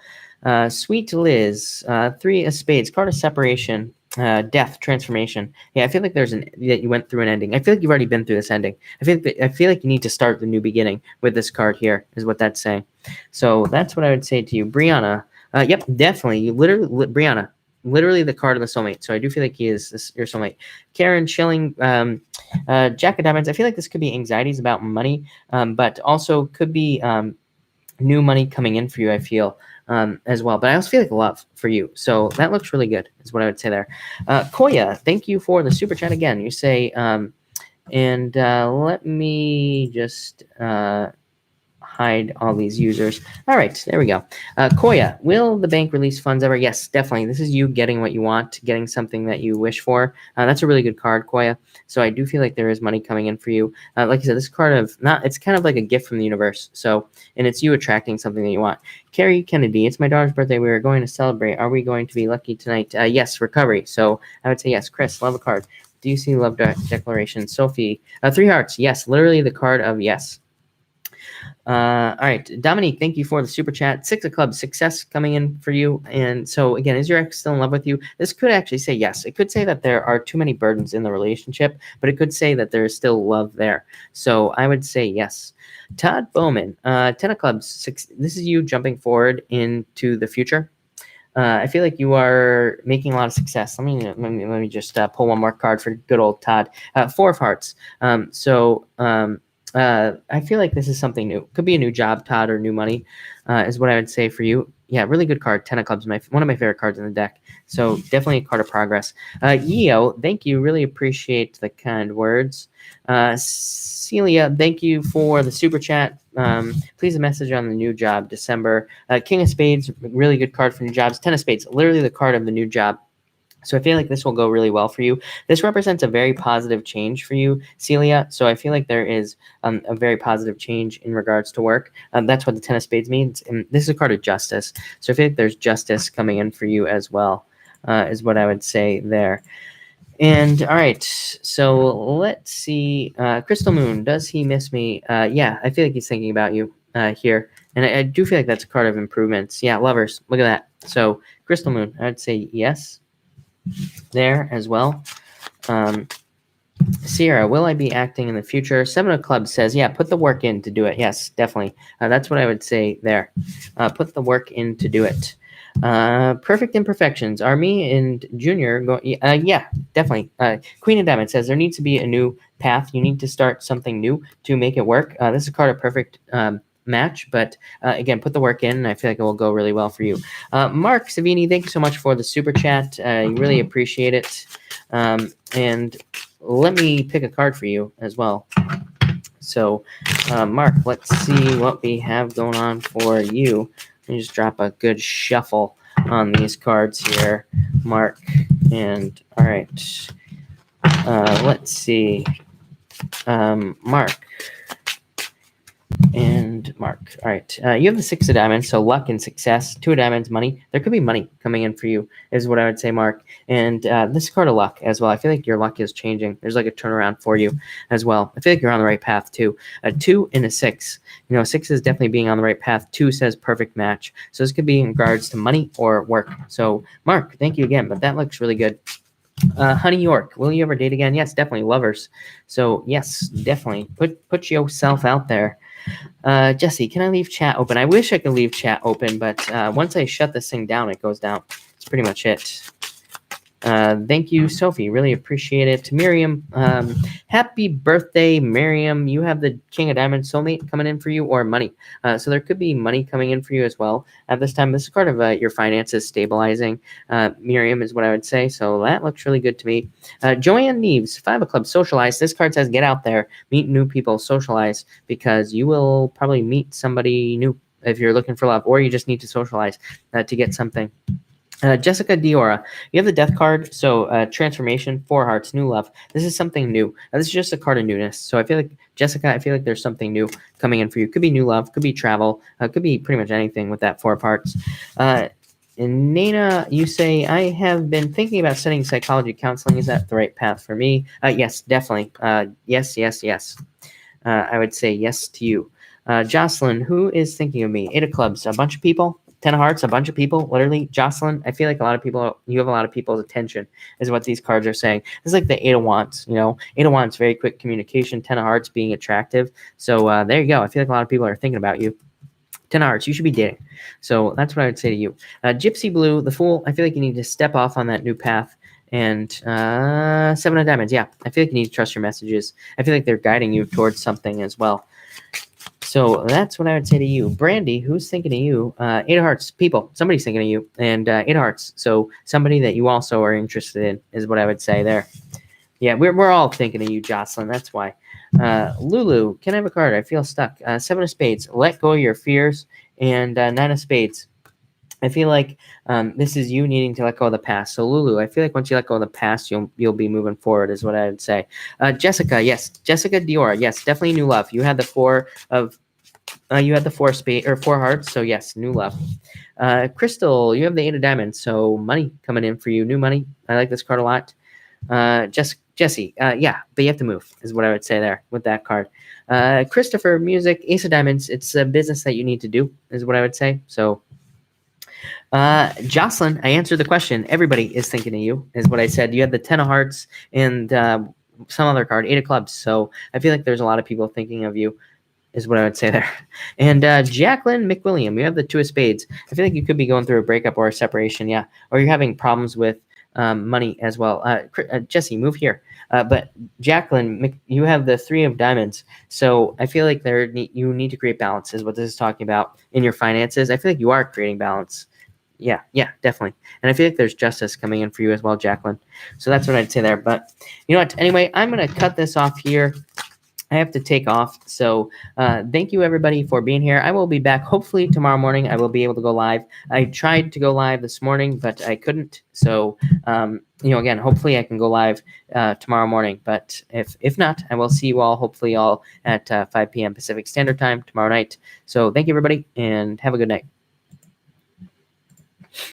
Sweet Liz, Three of Spades, card of separation, death, transformation. Yeah, I feel like that you went through an ending. I feel like you've already been through this ending. I feel like you need to start the new beginning with this card here, is what that's saying. So that's what I would say to you, Brianna. Yep, definitely. You Brianna, literally the card of the soulmate. So I do feel like he is your soulmate. Karen Schilling, Jack of Diamonds. I feel like this could be anxieties about money, but also could be new money coming in for you, I feel. As well, but I also feel like love for you, so that looks really good is what I would say there. Koya, thank you for the super chat again. You say and let me just hide all these users. All right, there we go. Koya, will the bank release funds ever? Yes, definitely. This is you getting what you want, getting something that you wish for. That's a really good card, Koya. So I do feel like there is money coming in for you. Like I said, this card it's kind of like a gift from the universe. So, and it's you attracting something that you want. Carrie Kennedy, it's my daughter's birthday. We are going to celebrate. Are we going to be lucky tonight? Yes, recovery. So I would say yes. Chris, love a card. Do you see love declaration? Sophie, Three Hearts. Yes, literally the card of yes. All right, Dominique, thank you for the super chat. Six of Clubs, success coming in for you. And so again, is your ex still in love with you? This could actually say yes. It could say that there are too many burdens in the relationship, but it could say that there is still love there. So I would say yes. Todd Bowman, 10 of Clubs, this is you jumping forward into the future. I feel like you are making a lot of success. Let me just pull one more card for good old Todd. Four of Hearts. I feel like this is something new. Could be a new job, Todd, or new money, is what I would say for you. Yeah, really good card. 10 of Clubs, one of my favorite cards in the deck. So definitely a card of progress. Yeo, thank you. Really appreciate the kind words. Celia, thank you for the super chat. Please a message on the new job, December. King of Spades, really good card for new jobs. 10 of Spades, literally the card of the new job. So I feel like this will go really well for you. This represents a very positive change for you, Celia. So I feel like there is a very positive change in regards to work. That's what the 10 of Spades means. And this is a card of justice. So I feel like there's justice coming in for you as well, is what I would say there. And all right, so let's see. Crystal Moon, does he miss me? Yeah, I feel like he's thinking about you here. And I do feel like that's a card of improvements. Yeah, lovers, look at that. So Crystal Moon, I'd say yes. There as well. Sierra, will I be acting in the future? 7 of Clubs says, yeah, put the work in to do it. Yes, definitely. That's what I would say there. Put the work in to do it. Perfect Imperfections. Are me and Junior going? Yeah, definitely. Queen of Diamonds says there needs to be a new path. You need to start something new to make it work. This is a card of perfect match, but again, put the work in, and I feel like it will go really well for you. Mark Savini, thank you so much for the super chat. Really appreciate it. And let me pick a card for you as well. So, Mark, let's see what we have going on for you. Let me just drop a good shuffle on these cards here, Mark. And all right, let's see, Mark. And Mark. All right. You have the 6 of diamonds, so luck and success. 2 of diamonds, money. There could be money coming in for you, is what I would say, Mark. And this card of luck as well. I feel like your luck is changing. There's like a turnaround for you as well. I feel like you're on the right path too. A 2 and a 6. 6 is definitely being on the right path. 2 says perfect match. So this could be in regards to money or work. So Mark, thank you again. But that looks really good. Honey York, will you ever date again? Yes, definitely. Lovers. So yes, definitely. Put yourself out there. Jesse, can I leave chat open? I wish I could leave chat open, but once I shut this thing down, it goes down. That's pretty much it. Thank you, Sophie. Really appreciate it. Miriam, happy birthday, Miriam. You have the King of Diamonds soulmate coming in for you, or money. So there could be money coming in for you as well. At this time, this is part of your finances stabilizing. Miriam is what I would say. So that looks really good to me. Joanne Neves, 5 of clubs, socialize. This card says get out there, meet new people, socialize, because you will probably meet somebody new if you're looking for love, or you just need to socialize to get something. Jessica Diora, you have the death card, so transformation, 4 hearts, new love. This is something new. This is just a card of newness. So I feel like, Jessica, there's something new coming in for you. Could be new love, could be travel, could be pretty much anything with that 4 of hearts. And Nana, you say, I have been thinking about studying psychology counseling. Is that the right path for me? Yes, definitely. Yes. I would say yes to you. Jocelyn, who is thinking of me? 8 of clubs, a bunch of people. 10 of hearts, a bunch of people, literally. Jocelyn, I feel like you have a lot of people's attention, is what these cards are saying. This is like the 8 of wands, 8 of wands, very quick communication, 10 of hearts being attractive. So there you go. I feel like a lot of people are thinking about you. 10 of hearts, you should be dating. So that's what I would say to you. Gypsy Blue, the Fool, I feel like you need to step off on that new path. And 7 of diamonds, yeah. I feel like you need to trust your messages. I feel like they're guiding you towards something as well. So that's what I would say to you. Brandy, who's thinking of you? 8 of hearts, people. Somebody's thinking of you. And 8 of hearts. So somebody that you also are interested in is what I would say there. Yeah, we're all thinking of you, Jocelyn. That's why. Lulu, can I have a card? I feel stuck. 7 of spades. Let go of your fears. And 9 of spades. I feel like this is you needing to let go of the past. So Lulu, I feel like once you let go of the past, you'll be moving forward, is what I would say. Jessica, yes. Jessica Diora, yes, definitely new love. You had the 4 of spade or 4 hearts, so yes, new love. Crystal, you have the 8 of diamonds, so money coming in for you, new money. I like this card a lot. Jesse, yeah, but you have to move, is what I would say there with that card. Christopher, music, Ace of diamonds. It's a business that you need to do, is what I would say. So. Jocelyn, I answered the question. Everybody is thinking of you, is what I said. You had the 10 of hearts and some other card, 8 of clubs. So I feel like there's a lot of people thinking of you, is what I would say there. And Jacqueline McWilliam, you have the 2 of spades. I feel like you could be going through a breakup or a separation, yeah. Or you're having problems with money as well. Jesse, move here. But Jacqueline, you have the 3 of diamonds. So I feel like you need to create balance, is what this is talking about in your finances. I feel like you are creating balance. Yeah, definitely. And I feel like there's justice coming in for you as well, Jacqueline. So that's what I'd say there. But you know what? Anyway, I'm going to cut this off here. I have to take off. So thank you, everybody, for being here. I will be back hopefully tomorrow morning. I will be able to go live. I tried to go live this morning, but I couldn't. So, again, hopefully I can go live tomorrow morning. But if not, I will see you all, hopefully all at 5 p.m. Pacific Standard Time tomorrow night. So thank you, everybody, and have a good night.